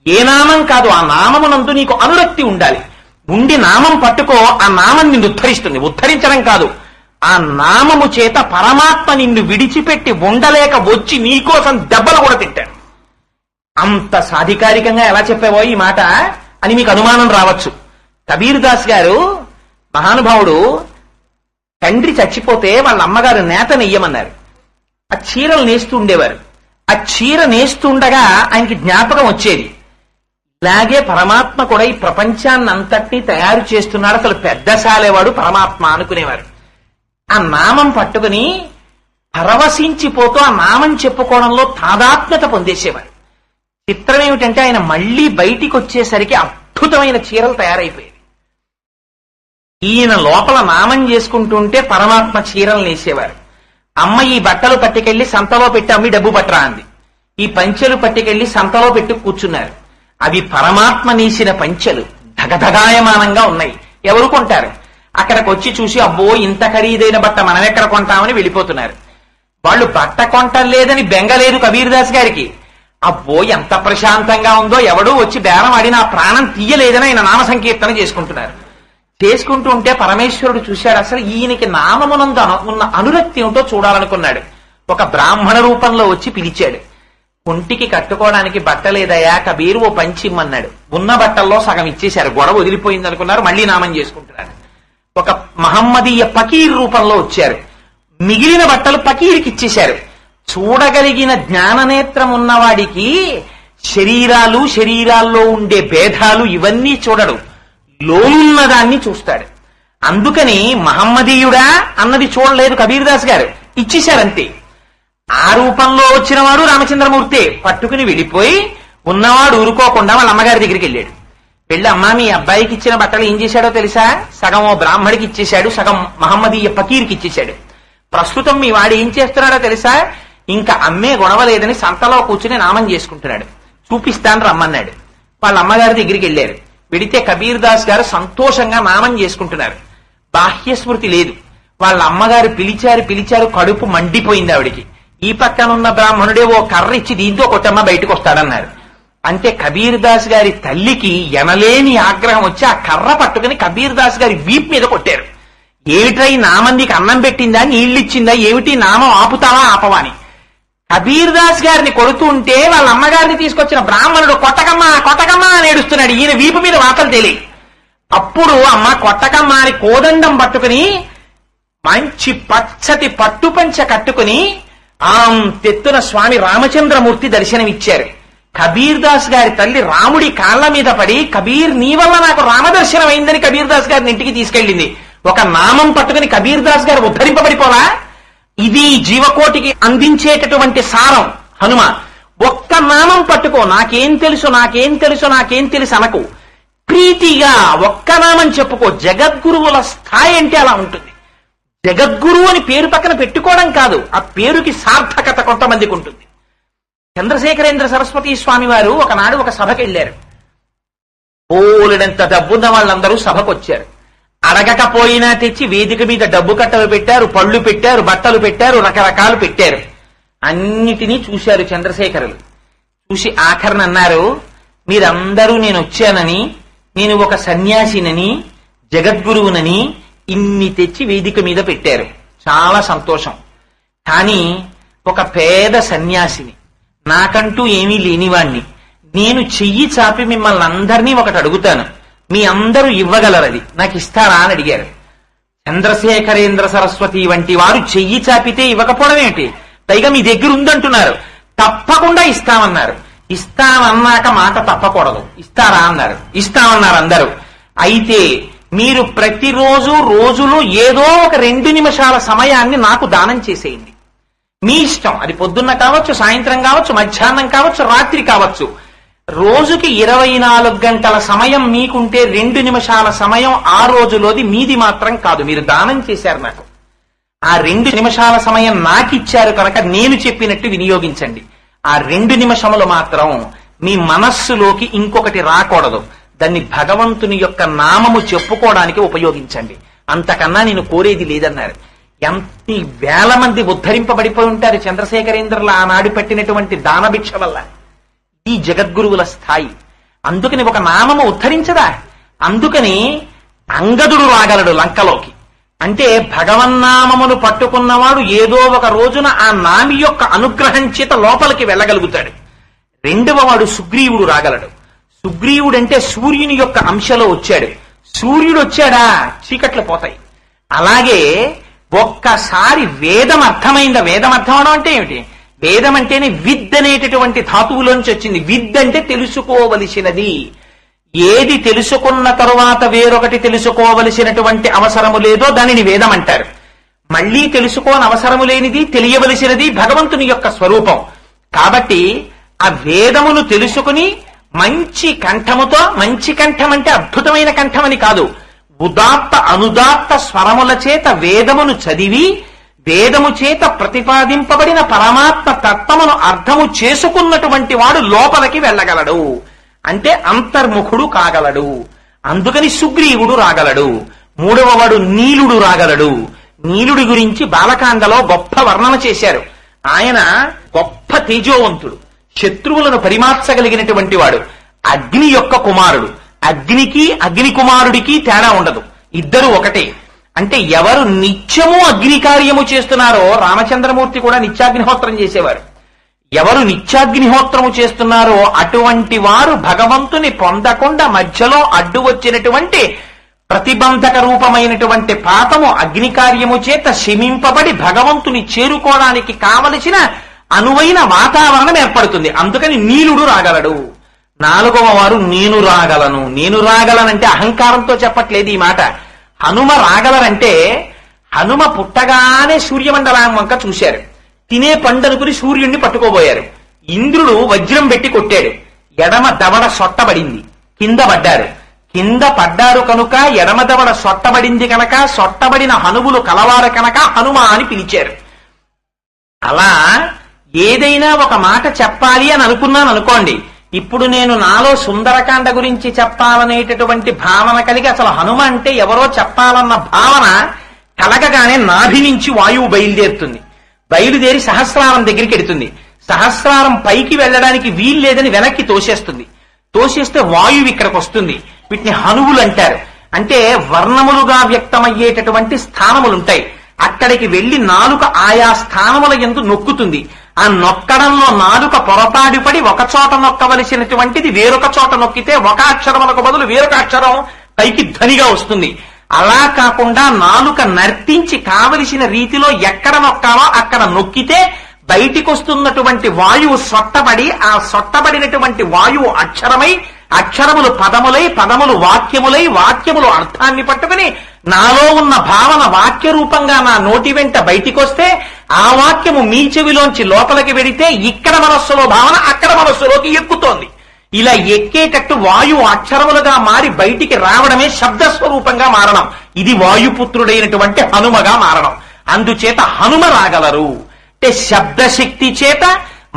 ఏ నామం కాదు, ఆ నామమునందు నీకు అనురక్తి ఉండాలి. ఉండి నామం పట్టుకో, ఆ నామం నిన్ను ఉద్ధరిస్తుంది. ఉద్ధరించడం కాదు, ఆ నామము చేత పరమాత్మ నిన్ను విడిచిపెట్టి ఉండలేక వచ్చి నీకోసం దెబ్బలు కూడా తింటాడు. అంత సాధికారికంగా ఎలా చెప్పావో ఈ మాట అని మీకు అనుమానం రావచ్చు. కబీర్ దాస్ గారు మహానుభావుడు తండ్రి చచ్చిపోతే వాళ్ళ అమ్మగారు నేత నెయ్యమన్నారు. ఆ చీరలు నేస్తూ ఉండేవారు. ఆ చీర నేస్తుండగా ఆయనకి జ్ఞాపకం వచ్చేది, ఇలాగే పరమాత్మ కూడా ఈ ప్రపంచాన్ని అంతటినీ తయారు చేస్తున్నాడు, అసలు పెద్దసాలేవాడు పరమాత్మ అనుకునేవారు. ఆ నామం పట్టుకుని పరవశించిపోతూ ఆ నామం చెప్పుకోవడంలో తాదాత్మ్యత పొందేసేవారు. చిత్రం ఏమిటంటే ఆయన మళ్లీ బయటికి వచ్చేసరికి అద్భుతమైన చీరలు తయారైపోయాయి. ఈయన లోపల నామం చేసుకుంటుంటే పరమాత్మ చీరలు నేసేవారు. అమ్మ ఈ బట్టలు పట్టుకెళ్లి సంతలో పెట్టి అమ్మి డబ్బు పట్టరా అంది. ఈ పంచెలు పట్టుకెళ్లి సంతలో పెట్టి కూర్చున్నారు. అవి పరమాత్మ నేసిన పంచెలు, ధగధగాయమానంగా ఉన్నాయి. ఎవరు కొంటారు? అక్కడికి వచ్చి చూసి అబ్బో ఇంత ఖరీదైన బట్ట మనం ఎక్కడ కొంటామని వెళ్ళిపోతున్నారు. వాళ్ళు బట్ట కొంటలేదని బెంగలేదు కబీర్ దాస్ గారికి. అబ్బో ఎంత ప్రశాంతంగా ఉందో, ఎవడూ వచ్చి బేరం ఆడి నా ప్రాణం తీయలేదని ఆయన నామ సంకీర్తన చేసుకుంటున్నారు. చేసుకుంటూ ఉంటే పరమేశ్వరుడు చూశాడు, అసలు ఈయనకి నామమునందు ఉన్న అనురక్తి ఏమిటో చూడాలనుకున్నాడు. ఒక బ్రాహ్మణ రూపంలో వచ్చి పిలిచాడు. ఒంటికి కట్టుకోవడానికి బట్ట లేదయా కబీర్, ఓ పంచిమ్మన్నాడు. ఉన్న బట్టల్లో సగం ఇచ్చేశారు. గొడవ వదిలిపోయింది అనుకున్నారు, మళ్లీ నామం చేసుకుంటున్నారు. ఒక మహమ్మదీయ పకీర్ రూపంలో వచ్చారు. మిగిలిన బట్టలు పకీర్కి ఇచ్చేశారు. చూడగలిగిన జ్ఞాననేత్రం ఉన్నవాడికి శరీరాలు, శరీరాల్లో ఉండే భేదాలు ఇవన్నీ చూడడు, లోనున్న దాన్ని చూస్తాడు. అందుకని మహమ్మదీయుడా అన్నది చూడలేదు కబీర్ దాస్ గారు, ఇచ్చేశారంతే. ఆ రూపంలో వచ్చిన వాడు రామచంద్రమూర్తి పట్టుకుని వెళ్ళిపోయి ఉన్నవాడు ఊరుకోకుండా వాళ్ళ అమ్మగారి దగ్గరికి వెళ్ళాడు. వెళ్ళి అమ్మా మీ అబ్బాయికి ఇచ్చిన బట్టలు ఏం చేశాడో తెలుసా? సగం ఓ బ్రాహ్మడికి ఇచ్చేశాడు, సగం మహమ్మదీయ పకీర్కి ఇచ్చేశాడు. ప్రస్తుతం మీ వాడు ఏం చేస్తున్నాడో తెలుసా? ఇంకా అమ్మే గొడవ లేదని సంతలో కూర్చుని నామం చేసుకుంటున్నాడు, చూపిస్తాను రమ్మన్నాడు. వాళ్ళ అమ్మగారి దగ్గరికి వెళ్ళారు. వెడితే కబీర్ దాస్ గారు సంతోషంగా నామం చేసుకుంటున్నారు. బాహ్య స్మృతి లేదు. వాళ్ళ అమ్మగారు పిలిచారు, కడుపు మండిపోయింది ఆవిడికి. ఈ పక్కనున్న బ్రాహ్మణుడే ఓ కర్ర ఇచ్చి దీంతో కొట్టమ్మ బయటకు వస్తాడన్నారు. అంటే కబీర్ దాస్ గారి తల్లికి ఎనలేని ఆగ్రహం వచ్చి ఆ కర్ర పట్టుకుని కబీర్ దాస్ గారి వీపు మీద కొట్టారు. ఏమిట్రై నామం నీకు అన్నం పెట్టిందా, నీళ్ళిచ్చిందా, ఏమిటి నామం ఆపుతావా ఆపవా అని. కబీర్ దాస్ గారిని కొడుతూ ఉంటే వాళ్ళ అమ్మగారిని తీసుకొచ్చిన బ్రాహ్మణుడు కొట్టకమ్మా అని ఏడుస్తున్నాడు. ఈయన వీపు మీద వాతలు తేలి. అప్పుడు అమ్మ కొట్టకమ్మా అని కోదండం పట్టుకుని మంచి పచ్చటి పట్టుపంచ కట్టుకుని తెత్తున స్వామి రామచంద్రమూర్తి దర్శనమిచ్చారు. కబీర్ దాస్ గారి తల్లి రాముడి కాళ్ల మీద పడి, కబీర్ నీ వల్ల నాకు రామదర్శనం అయిందని కబీర్ దాస్ గారిని ఇంటికి తీసుకెళ్ళింది. ఒక నామం పట్టుకుని కబీర్ దాస్ గారు ఉద్ధరింపబడిపోలా? ఇది జీవకోటికి అందించేటటువంటి సారం హనుమ. ఒక్క నామం పట్టుకో, నాకేం తెలుసు అనకు, ప్రీతిగా ఒక్క నామం చెప్పుకో. జగద్గురువుల స్థాయి అంటే అలా ఉంటుంది. జగద్గురువు అని పేరు పక్కన పెట్టుకోవడం కాదు, ఆ పేరుకి సార్థకత కొంతమందికి ఉంటుంది. చంద్రశేఖరేంద్ర సరస్వతి స్వామి వారు ఒకనాడు ఒక సభకి వెళ్ళారు. బోలెడంత డబ్బున్న వాళ్ళందరూ సభకు వచ్చారు. అడగకపోయినా తెచ్చి వేదిక మీద డబ్బు కట్టలు పెట్టారు, పళ్ళు పెట్టారు, బట్టలు పెట్టారు, రకరకాలు పెట్టారు. అన్నిటినీ చూశారు చంద్రశేఖరులు. చూసి ఆఖరణ అన్నారు, మీరందరూ నేను వచ్చానని, నేను ఒక సన్యాసినని, జగద్గురువునని ఇన్ని తెచ్చి వేదిక మీద పెట్టారు, చాలా సంతోషం. కానీ ఒక పేద సన్యాసిని, నాకంటూ ఏమీ లేనివాణ్ణి, నేను చెయ్యి చాపి మిమ్మల్ని అందరినీ ఒకటి అడుగుతాను. మీ అందరూ ఇవ్వగలరది, నాకు ఇస్తారా అని అడిగారు. చంద్రశేఖరేంద్ర సరస్వతి వంటి వారు చెయ్యి చాపితే ఇవ్వకపోవడం ఏంటి, పైగా మీ దగ్గర ఉందంటున్నారు, తప్పకుండా ఇస్తామన్నారు. ఇస్తామన్నాక మాట తప్పకూడదు. ఇస్తారా అన్నారు. ఇస్తామన్నారు అందరూ. అయితే మీరు ప్రతిరోజు రోజులో ఏదో ఒక 2 నిమిషాల సమయాన్ని నాకు దానం చేసేయండి. మీ ఇష్టం, అది పొద్దున్న కావచ్చు, సాయంత్రం కావచ్చు, మధ్యాహ్నం కావచ్చు, రాత్రి కావచ్చు. రోజుకి 24 గంటల సమయం మీకుంటే 2 నిమిషాల సమయం ఆ రోజులోది మీది మాత్రం కాదు, మీరు దానం చేశారు నాకు. ఆ 2 నిమిషాల సమయం నాకిచ్చారు కనుక నేను చెప్పినట్టు వినియోగించండి. ఆ 2 నిమిషములు మాత్రం మీ మనస్సులోకి ఇంకొకటి రాకూడదు. దాన్ని భగవంతుని యొక్క నామము చెప్పుకోవడానికి ఉపయోగించండి. అంతకన్నా నేను కోరేది లేదన్నారు. ఎన్ని వేల మంది ఉద్ధరింపబడిపోయి ఉంటారు చంద్రశేఖరేంద్రుల ఆనాడు పెట్టినటువంటి దానభిక్ష వల్ల. ఈ జగద్గురువుల స్థాయి. అందుకని ఒక నామము ఉద్ధరించదా? అందుకని అంగదుడు రాగలడు లంకలోకి. అంటే భగవన్నామమును పట్టుకున్నవాడు ఏదో ఒక రోజున ఆ నామి యొక్క అనుగ్రహం చేత లోపలికి వెళ్ళగలుగుతాడు. 2వ వాడు సుగ్రీవుడు రాగలడు. సుగ్రీవుడంటే సూర్యుని యొక్క అంశలో వచ్చాడు. సూర్యుడు వచ్చాడా చీకట్లు పోతాయి. అలాగే ఒక్కసారి వేదం అర్థమైందా? వేదం అర్థం అవడం అంటే ఏమిటి? వేదం అంటేనే విద్ అనేటటువంటి ధాతువులోంచి వచ్చింది. విద్ అంటే తెలుసుకోవలసినది. ఏది తెలుసుకున్న తరువాత వేరొకటి తెలుసుకోవలసినటువంటి అవసరము లేదో దానిని వేదం అంటారు. మళ్లీ తెలుసుకోని అవసరము లేనిది, తెలియవలసినది భగవంతుని యొక్క స్వరూపం. కాబట్టి ఆ వేదమును తెలుసుకుని మంచి కంఠముతో, మంచి కంఠం అంటే అద్భుతమైన కంఠమని కాదు, ఉదాత్త అనుదాత్త స్వరముల చేత వేదమును చదివి వేదము చేత ప్రతిపాదింపబడిన పరమాత్మ తత్వమును అర్థము చేసుకున్నటువంటి వాడు లోపలికి వెళ్ళగలడు. అంటే అంతర్ముఖుడు కాగలడు. అందుకని సుగ్రీవుడు రాగలడు. 3వ వాడు నీలుడు రాగలడు. నీలుడి గురించి బాలకాండలో గొప్ప వర్ణన చేశారు. ఆయన గొప్ప తేజోవంతుడు, శత్రువులను పరిమార్చగలిగినటువంటి వాడు, అగ్ని యొక్క కుమారుడు. అగ్నికి అగ్ని కుమారుడికి తేడా ఉండదు, ఇద్దరు ఒకటే. అంటే ఎవరు నిత్యము అగ్ని కార్యము చేస్తున్నారో, రామచంద్రమూర్తి కూడా నిత్యాగ్నిహోత్రం చేసేవారు. ఎవరు నిత్యాగ్నిహోత్రము చేస్తున్నారో అటువంటి వారు భగవంతుని పొందకుండా మధ్యలో అడ్డు వచ్చినటువంటి ప్రతిబంధక రూపమైనటువంటి పాపము అగ్ని కార్యము చేత శమింపబడి భగవంతుని చేరుకోవడానికి కావలసిన అనువైన వాతావరణం ఏర్పడుతుంది. అందుకని నీలుడు రాగలడు. 4వ వారు నేను రాగలను. నేను రాగలనంటే అహంకారంతో చెప్పట్లేదు ఈ మాట. హనుమ రాగలరంటే హనుమ పుట్టగానే సూర్యమండలం వంక చూశారు. తినే పండనుకుని సూర్యుణ్ణి పట్టుకోబోయారు. ఇంద్రుడు వజ్రం పెట్టి కొట్టాడు. ఎడమ దవడ సొట్టబడింది, కింద పడ్డారు. కింద పడ్డారు కనుక ఎడమ దవడ సొట్టబడింది కనుక, సొట్టబడిన హనుములు కలవారు కనుక హనుమ అని పిలిచారు. అలా ఏదైనా ఒక మాట చెప్పాలి అని అనుకున్నాను అనుకోండి, ఇప్పుడు నేను నాలో సుందరకాండ గురించి చెప్పాలనేటటువంటి భావన కలిగి అసలు హనుమ అంటే ఎవరో చెప్పాలన్న భావన కలగగానే నాభి నుంచి వాయువు బయలుదేరుతుంది. బయలుదేరి సహస్రారం దగ్గరికి ఎడుతుంది. సహస్రారం పైకి వెళ్ళడానికి వీలు లేదని వెనక్కి తోసేస్తుంది. తోసేస్తే వాయువు ఇక్కడికి వస్తుంది. వీటిని హనువులు అంటారు. అంటే వర్ణములుగా వ్యక్తమయ్యేటటువంటి స్థానములుంటాయి. అక్కడికి వెళ్లి నాలుక ఆయా స్థానముల యందు నొక్కుతుంది. ఆ నొక్కడంలో నాలుక పొరపాటుపడి ఒక చోట నొక్కవలసినటువంటిది వేరొక చోట నొక్కితే ఒక అక్షరములకు బదులు వేరొక అక్షరం పైకి ధ్వనిగా వస్తుంది. అలా కాకుండా నాలుక నర్తించి కావలసిన రీతిలో ఎక్కడ నొక్కాలో అక్కడ నొక్కితే బయటికి వస్తున్నటువంటి వాయువు సొట్టబడి, ఆ సొట్టబడినటువంటి వాయువు అక్షరమై, అక్షరములు పదములై, పదములు వాక్యములై, వాక్యములు అర్థాన్ని పట్టుకుని నాలో ఉన్న భావన వాక్య రూపంగా నా నోటి వెంట బయటికి వస్తే ఆ వాక్యము మీ చెవిలోంచి లోపలికి వెడితే ఇక్కడ మనస్సులో భావన అక్కడ మనస్సులోకి ఎక్కుతోంది. ఇలా ఎక్కేటట్టు వాయువు అక్షరములుగా మారి బయటికి రావడమే శబ్దస్వరూపంగా మారడం. ఇది వాయుపుత్రుడైనటువంటి హనుమగా మారడం. అందుచేత హనుమ రాగలరు. అంటే శబ్దశక్తి చేత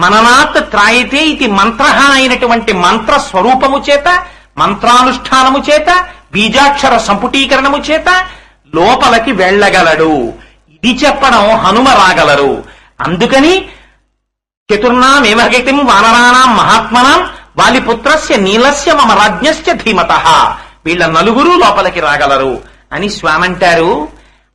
మననాత్ త్రాయితే ఇది మంత్ర అయినటువంటి మంత్ర స్వరూపము చేత, మంత్రానుష్ఠానము చేత, బీజాక్షర సంపుటీకరణము చేత లోపలికి వెళ్ళగలడు. ఇది చెప్పడం హనుమ రాగలరు. అందుకని చతుర్నామేవగతిం వానరాణాం మహాత్మనాం వాలిపుత్రస్య నీలస్య మమ రాజ్ఞశ్చ ధీమతః, వీళ్ళ నలుగురు లోపలికి రాగలరు అని స్వామంటారు.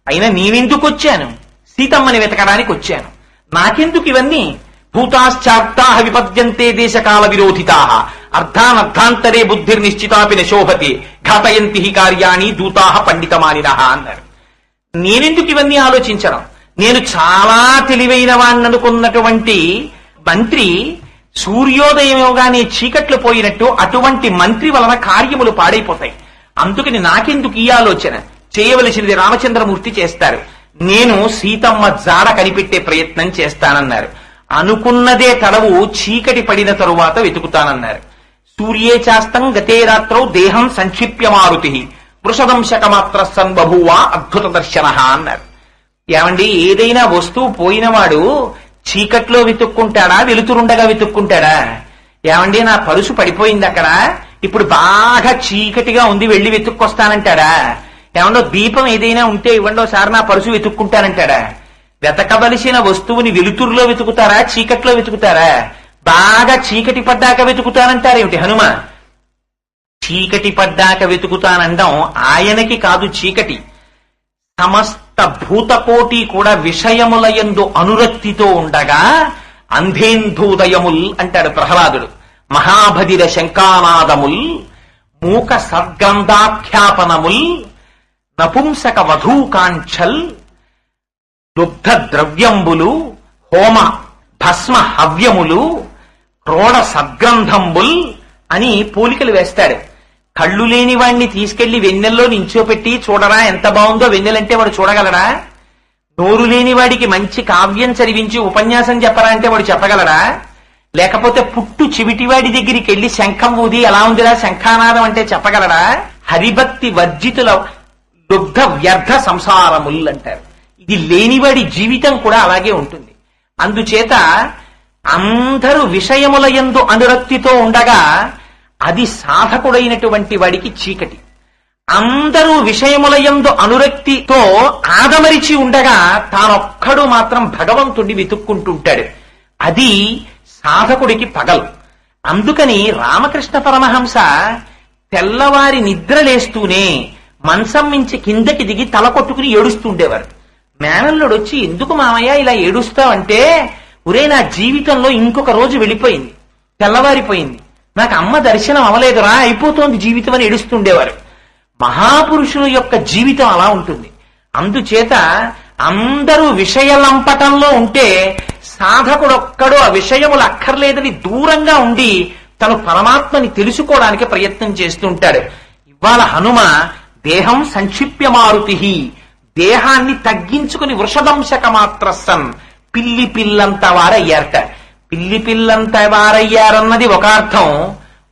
అయినా నేనెందుకు వచ్చాను? సీతమ్మని వెతకడానికి వచ్చాను. నాకెందుకు ఇవన్నీ? భూతాశ్చార్తాః విపద్యంతే దేశకాల విరోధితాః అర్ధానర్థాంతరే బుద్ధిర్నిశ్చితాపి నశోభతి ఘాతయంతి హి కార్యాణి దూతాహ పండితమానినః అన్నారు. నేనెందుకు ఇవన్నీ ఆలోచించడం? నేను చాలా తెలివైన వాణ్ణనుకున్నటువంటి మంత్రి సూర్యోదయం యోగానే చీకట్లు పోయినట్టు అటువంటి మంత్రి వలన కార్యములు పాడైపోతాయి. అందుకని నాకెందుకు ఈ ఆలోచన? చేయవలసినది రామచంద్రమూర్తి చేస్తారు. నేను సీతమ్మ జాడ కనిపెట్టే ప్రయత్నం చేస్తానన్నారు. అనుకున్నదే తడవు చీకటి పడిన తరువాత వెతుకుతానన్నారు. సూర్యే చాస్తం గతే రాత్రౌ దేహం సంక్షిప్య మారుతి వృషదంశకమాత్ర సన్ బభూవ అద్భుత దర్శన అన్నారు. ఏమండి, ఏదైనా వస్తువు పోయినవాడు చీకట్లో వెతుక్కుంటాడా, వెలుతురుండగా వెతుక్కుంటాడా? ఏమండి, నా పరుసు పడిపోయింది అక్కడ, ఇప్పుడు బాగా చీకటిగా ఉంది, వెళ్లి వెతుక్కొస్తానంటాడా? ఏమండో దీపం ఏదైనా ఉంటే ఇవ్వండో సార్, నా పరుసు వెతుక్కుంటానంటాడా? వెతకవలసిన వస్తువుని వెలుతురులో వెతుకుతారా, చీకట్లో వెతుకుతారా? బాగా చీకటి పడ్డాక వెతుకుతానంటారేమిటి హనుమ? చీకటి పడ్డాక వెతుకుతానండం ఆయనకి కాదు చీకటి. సమస్త భూతకోటి కూడా విషయముల యందు అనురక్తితో ఉండగా అంధేంధోదయముల్ అంటాడు ప్రహ్లాదుడు. మహాభదిర శంకానాదముల్ మూక సద్గ్రంథాఖ్యాపనముల్ నపుంసక వధూకాంక్షల్ దుగ్ధ ద్రవ్యంబులు హోమ భస్మ హవ్యములు క్రోడ సద్గ్రంథంబుల్ అని పోలికలు వేస్తాడు. కళ్ళు లేని వాడిని తీసుకెళ్లి వెన్నెల్లో నించోపెట్టి చూడరా ఎంత బాగుందో వెన్నెలంటే వాడు చూడగలడా? నోరు లేని వాడికి మంచి కావ్యం చదివించి ఉపన్యాసం చెప్పరా అంటే వాడు చెప్పగలడా? లేకపోతే పుట్టు చెవిటివాడి దగ్గరికి వెళ్లి శంఖం ఊది ఎలా ఉందిరా శంఖానాదం అంటే చెప్పగలడా? హరిభక్తి వర్జితుల దుగ్ధ వ్యర్థ సంసారముల్ అంటారు. ఇది లేనివాడి జీవితం కూడా అలాగే ఉంటుంది. అందుచేత అందరూ విషయముల యందు అనురక్తితో ఉండగా అది సాధకుడైనటువంటి వాడికి చీకటి. అందరూ విషయముల యందు అనురక్తితో ఆదమరిచి ఉండగా తానొక్కడు మాత్రం భగవంతుడిని వెతుక్కుంటుంటాడు. అది సాధకుడికి పగలు. అందుకని రామకృష్ణ పరమహంస తెల్లవారి నిద్రలేస్తూనే మంచం మించి కిందకి దిగి తల కొట్టుకుని ఏడుస్తుండేవారు. మేనల్లుడు వచ్చి, ఎందుకు మామయ్య ఇలా ఏడుస్తావంటే, ఒరే నా జీవితంలో ఇంకొక రోజు వెళ్ళిపోయింది, తెల్లవారిపోయింది, నాకు అమ్మ దర్శనం అవలేదురా, అయిపోతోంది జీవితం అని ఏడుస్తుండేవారు. మహాపురుషుల యొక్క జీవితం అలా ఉంటుంది. అందుచేత అందరూ విషయలంపటంలో ఉంటే సాధకుడొక్కడు ఆ విషయములు అక్కర్లేదని దూరంగా ఉండి తను పరమాత్మని తెలుసుకోవడానికి ప్రయత్నం చేస్తుంటాడు. ఇవాళ హనుమ దేహం సంక్షిప్య మారుతి, దేహాన్ని తగ్గించుకుని వృషదంశక మాత్ర సన్, పిల్లి పిల్లంత వారయ్యారట. పిల్లి పిల్లంత వారయ్యారన్నది ఒక అర్థం,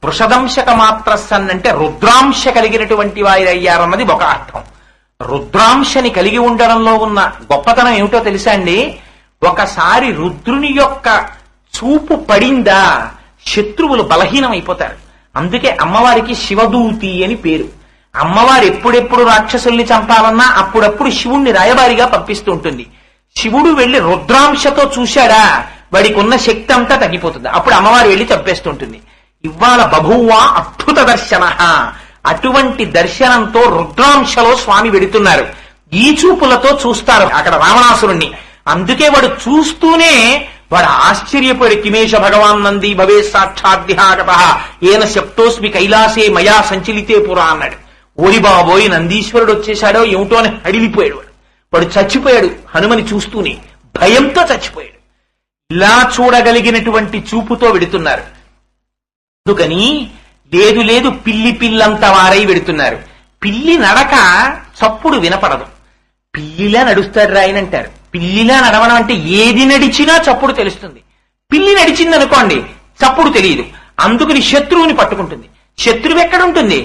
వృషదంశక మాత్ర సన్ అంటే రుద్రాంశ కలిగినటువంటి వారయ్యారన్నది ఒక అర్థం. రుద్రాంశని కలిగి ఉండడంలో ఉన్న గొప్పతనం ఏమిటో తెలుసా అండి? ఒకసారి రుద్రుని యొక్క చూపు పడిందా శత్రువులు బలహీనమైపోతారు. అందుకే అమ్మవారికి శివదూతి అని పేరు. అమ్మవారు ఎప్పుడెప్పుడు రాక్షసుల్ని చంపాలన్నా అప్పుడప్పుడు శివుణ్ణి రాయబారిగా పంపిస్తూ ఉంటుంది. శివుడు వెళ్లి రుద్రాంశతో చూశాడా వాడికి ఉన్న శక్తి అంతా తగ్గిపోతుంది. అప్పుడు అమ్మవారు వెళ్లి చంపేస్తుంటుంది. ఇవాళ బభూవ అద్భుత దర్శన, అటువంటి దర్శనంతో రుద్రాంశలో స్వామి వెడుతున్నారు. ఈ చూపులతో చూస్తారు అక్కడ రావణాసురుణ్ణి. అందుకే వాడు చూస్తూనే వాడు ఆశ్చర్యపోయాడు. కిమేష భగవాన్ నంది భవే సాక్షాద్దిహాగత ఏన శప్తోస్మి కైలాసే మయా సంచలితే పురా అన్నాడు. ఓరి బాబోయ్, నందీశ్వరుడు వచ్చేశాడో ఏమిటో అని హడిలిపోయాడు. వాడు చచ్చిపోయాడు హనుమని చూస్తూనే, భయంతో చచ్చిపోయాడు. ఇలా చూడగలిగినటువంటి చూపుతో వెడుతున్నారు. అందుకని లేదు లేదు పిల్లి పిల్లంత వారై వెడుతున్నారు. పిల్లి నడక చప్పుడు వినపడదు, పిల్లిలా నడుస్తాడు రాయనంటారు. పిల్లిలా నడవడం అంటే ఏది నడిచినా చప్పుడు తెలుస్తుంది. పిల్లి నడిచిందనుకోండి చప్పుడు తెలియదు. అందుకని శత్రువుని పట్టుకుంటుంది. శత్రువు ఎక్కడుంటుంది?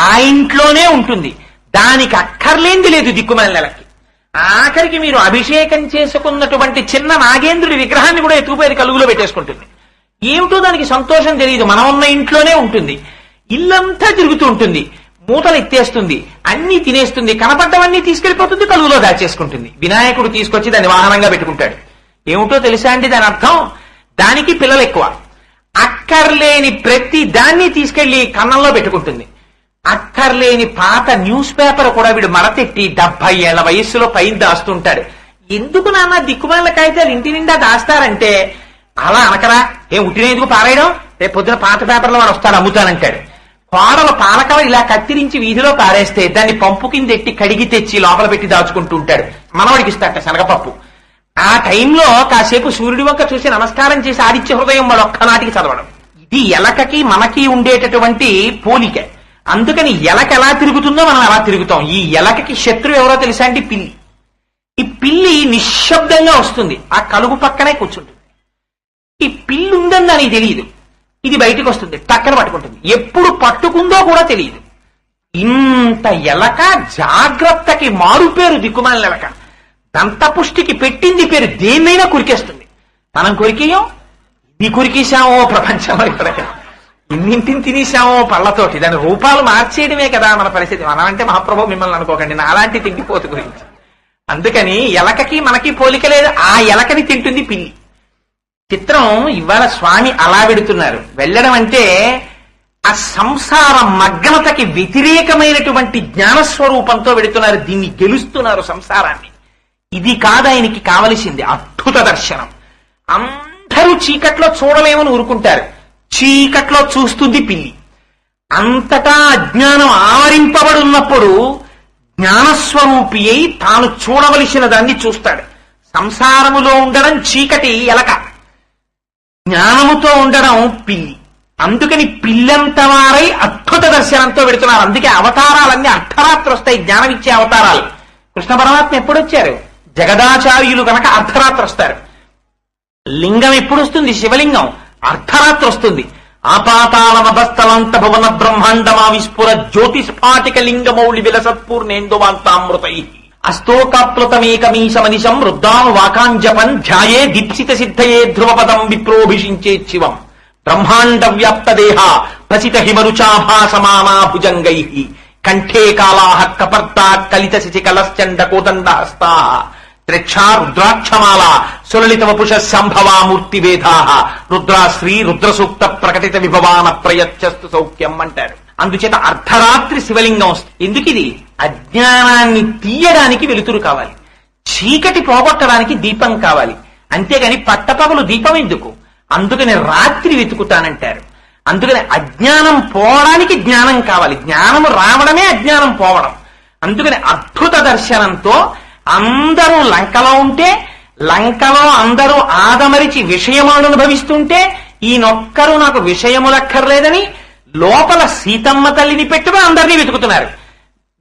ఆ ఇంట్లోనే ఉంటుంది. దానికి అక్కర్లేంది లేదు దిక్కుమాలినలకి. ఆఖరికి మీరు అభిషేకం చేసుకున్నటువంటి చిన్న నాగేంద్రుడి విగ్రహాన్ని కూడా ఎత్తుకుపోయి కలుగులో పెట్టేసుకుంటుంది. ఏమిటో దానికి సంతోషం తెలియదు. మనం ఉన్న ఇంట్లోనే ఉంటుంది. ఇల్లంతా తిరుగుతూ ఉంటుంది, మూతలు ఎత్తేస్తుంది, అన్ని తినేస్తుంది, కనపడ్డవన్నీ తీసుకెళ్లిపోతుంది, కలుగులో దాచేసుకుంటుంది. వినాయకుడు తీసుకొచ్చి దాన్ని వాహనంగా పెట్టుకుంటాడు. ఏమిటో తెలుసా అండి దాని అర్థం? దానికి పిల్లలు ఎక్కువ. అక్కర్లేని ప్రతి దాన్ని తీసుకెళ్లి కన్నంలో పెట్టుకుంటుంది. అక్కర్లేని పాత న్యూస్ పేపర్ కూడా వీడు మడతెట్టి 70 ఏళ్ల వయస్సులో పైన దాస్తుంటాడు. ఎందుకు నాన్న దిక్కుమాల కాగితాలు ఇంటి నిండా దాస్తారంటే, అలా అనకరా, ఉట్టిన ఎందుకు పారేయడం, రేపు పొద్దున పాత పేపర్లో వాడు వస్తాడు అమ్ముతానంటాడు. తోడల పాలకవ ఇలా కత్తిరించి వీధిలో పారేస్తే దాన్ని పంపు కింద ఎట్టి కడిగి తెచ్చి లోపల పెట్టి దాచుకుంటూ ఉంటాడు. మనవాడికి ఇస్తాట శనగపప్పు. ఆ టైంలో కాసేపు సూర్యుడి వంక చూసి నమస్కారం చేసి ఆదిత్య హృదయం వాడు ఒక్కనాటికి చదవడం. ఇది ఎలకకి మనకి ఉండేటటువంటి పోలిక. అందుకని ఎలక ఎలా తిరుగుతుందో మనం అలా తిరుగుతాం. ఈ ఎలకకి శత్రువు ఎవరో తెలుసా అండి? పిల్లి. ఈ పిల్లి నిశ్శబ్దంగా వస్తుంది, ఆ కలుగు పక్కనే కూర్చుంటుంది. ఈ పిల్లి ఉందని దానికి తెలియదు. ఇది బయటకు వస్తుంది, టక్కన పట్టుకుంటుంది. ఎప్పుడు పట్టుకుందో కూడా తెలియదు. ఇంత ఎలక జాగ్రత్తకి మారు పేరు దిక్కుమాలిన ఎలక. దంతపుష్టికి పెట్టింది పేరు. దేన్నైనా కొరికేస్తుంది. మనం కొరికేయం, ఇది కొరికేశామో ప్రపంచంలో ఇన్నింటిని తినేశామో పళ్ళతోటి. దాని రూపాలు మార్చేయడమే కదా మన పరిస్థితి. మనం అంటే మహాప్రభు మిమ్మల్ని అనుకోకండి, నా అలాంటి తిండిపోతు గురించి. అందుకని ఎలకకి మనకి పోలిక లేదు. ఆ ఎలకని తింటుంది పిల్లి. చిత్రం, ఇవాళ స్వామి అలా వెడుతున్నారు. వెళ్ళడం అంటే ఆ సంసార మగ్నతకి వ్యతిరేకమైనటువంటి జ్ఞానస్వరూపంతో వెడుతున్నారు. దీన్ని గెలుస్తున్నారు సంసారాన్ని. ఇది కాదు ఆయనకి కావలసింది, అద్భుత దర్శనం. అందరూ చీకట్లో చూడలేమని ఊరుకుంటారు, చీకట్లో చూస్తుంది పిల్లి. అంతటా అజ్ఞానం ఆవరింపబడి ఉన్నప్పుడు జ్ఞానస్వరూపి అయి తాను చూడవలసిన దాన్ని చూస్తాడు. సంసారములో ఉండడం చీకటి ఎలక, జ్ఞానముతో ఉండడం పిల్లి. అందుకని పిల్లంత వారై అద్భుత దర్శనంతో పెడుతున్నారు. అందుకే అవతారాలన్నీ అర్ధరాత్రి వస్తాయి, జ్ఞానం ఇచ్చే అవతారాలు. కృష్ణ పరమాత్మ ఎప్పుడు వచ్చారు? జగదాచార్యులు కనుక అర్ధరాత్రి వస్తారు. లింగం ఎప్పుడు వస్తుంది? శివలింగం అర్ధరాత్రి వస్తుంది. ఆపాతాళమభస్థలంత భువన బ్రహ్మాండమా విస్ఫుర జ్యోతిస్ఫాటిక లింగమౌళి విలసత్పూర్ణేందువాంతామృతై అస్తోకాప్లుతమేకమీశమనిశం రుద్రాను వాకాంజపన్ ధ్యాయే దీప్సిత సిద్ధయే ధ్రువపదం విప్రోభిషించే శివం బ్రహ్మాండ వ్యాప్త దేహ ప్రసిత హిమరుచాభాసమానా భుజంగై కంఠే కాళాః కపర్దా కలిత శిశికలశ్చండ కోదండ హస్తా త్రిక్షా రుద్రాక్షమాల సులలిత వపుష సంభవా మూర్తివేదా రుద్రాశ్రీ రుద్రసూక్త ప్రకటిత విభవాన ప్రయచ్చస్తు సౌఖ్యం అంటారు. అందుచేత అర్ధరాత్రి శివలింగం వస్తుంది. ఎందుకు? ఇది అజ్ఞానాన్ని తీయడానికి వెలుతురు కావాలి, చీకటి పోగొట్టడానికి దీపం కావాలి. అంతేగాని పట్టపగలు దీపం ఎందుకు? అందుకని రాత్రి వెతుకుతానంటారు. అందుకని అజ్ఞానం పోవడానికి జ్ఞానం కావాలి, జ్ఞానం రావడమే అజ్ఞానం పోవడం. అందుకని అద్భుత దర్శనంతో అందరూ లంకలో ఉంటే, లంకలో అందరూ ఆదమరిచి విషయములను అనుభవిస్తుంటే, ఈయనొక్కరూ నాకు విషయములక్కర్లేదని లోపల సీతమ్మ తల్లిని పెట్టుకుని అందరినీ వెతుకుతున్నారు.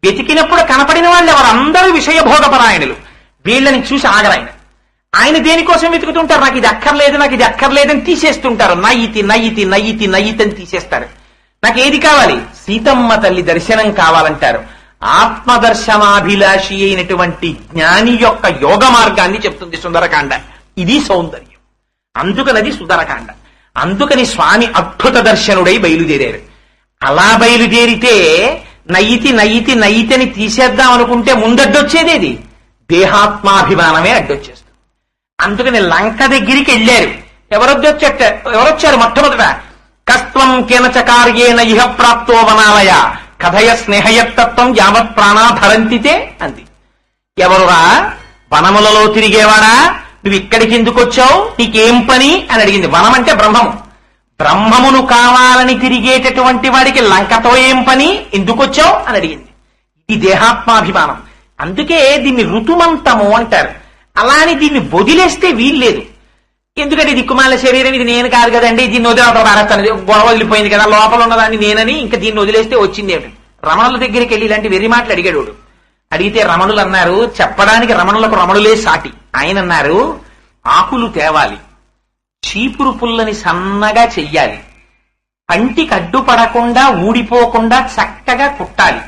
వెతికినప్పుడు కనపడిన వాళ్ళు ఎవరు? అందరూ విషయభోగపరాయణులు. వీళ్ళని చూసి ఆగరాయన. ఆయన దేనికోసం వెతుకుతుంటారు? నాకు ఇది అక్కర్లేదు, నాకు ఇది అక్కర్లేదని తీసేస్తుంటారు. నయితి నయితి నయితి నయితి అని తీసేస్తారు. నాకు ఏది కావాలి? సీతమ్మ తల్లి దర్శనం కావాలంటారు. ఆత్మదర్శనాభిలాషి అయినటువంటి జ్ఞాని యొక్క యోగ మార్గాన్ని చెప్తుంది సుందరకాండ. ఇది సౌందర్యం. అందుకనది సుందరకాండ. అందుకని స్వామి అద్భుత దర్శనుడై బయలుదేరారు. అలా బయలుదేరితే నయితి నయితి నయితి అని తీసేద్దాం అనుకుంటే ముందడ్డొచ్చేదేది? దేహాత్మాభిమానమే అడ్డొచ్చేస్తుంది. అందుకని లంక దగ్గరికి వెళ్ళారు. ఎవరొచ్చారు మొట్టమొదట? కస్త్వం కేనచ కార్యేణ ఇహ ప్రాప్తో వనాలయ కథయ స్నేహయత్తత్వం యావత్ ప్రాణాధరంతితే అంది. ఎవరురా? వనములలో తిరిగేవాడా? నువ్వు ఇక్కడికి ఎందుకు వచ్చావు? నీకేం పని అని అడిగింది. వనం అంటే బ్రహ్మము. బ్రహ్మమును కావాలని తిరిగేటటువంటి వాడికి లంకతో ఏం పని, ఎందుకు వచ్చావు అని అడిగింది. ఇది దేహాత్మాభిమానం. అందుకే దీన్ని ఋతుమంతము అంటారు. అలాని దీన్ని వదిలేస్తే వీల్లేదు. ఎందుకంటే దిక్కుమాల శరీరం, ఇది నేను కాదు కదండి, దీన్ని వదిలేస్తాను, గొడవ వదిలిపోయింది కదా, లోపల ఉన్నదాన్ని నేనని ఇంకా దీన్ని వదిలేస్తే వచ్చింది ఏమిటి? రమణుల దగ్గరికి వెళ్ళి ఇలాంటి వెర్రి మాటలు అడిగాడు. అడిగితే రమణులు అన్నారు, చెప్పడానికి రమణులకు రమణులే సాటి. ఆయన అన్నారు, ఆకులు తేవాలి, చీపురు పుల్లని సన్నగా చెయ్యాలి, పంటికి అడ్డుపడకుండా ఊడిపోకుండా చక్కగా కుట్టాలి,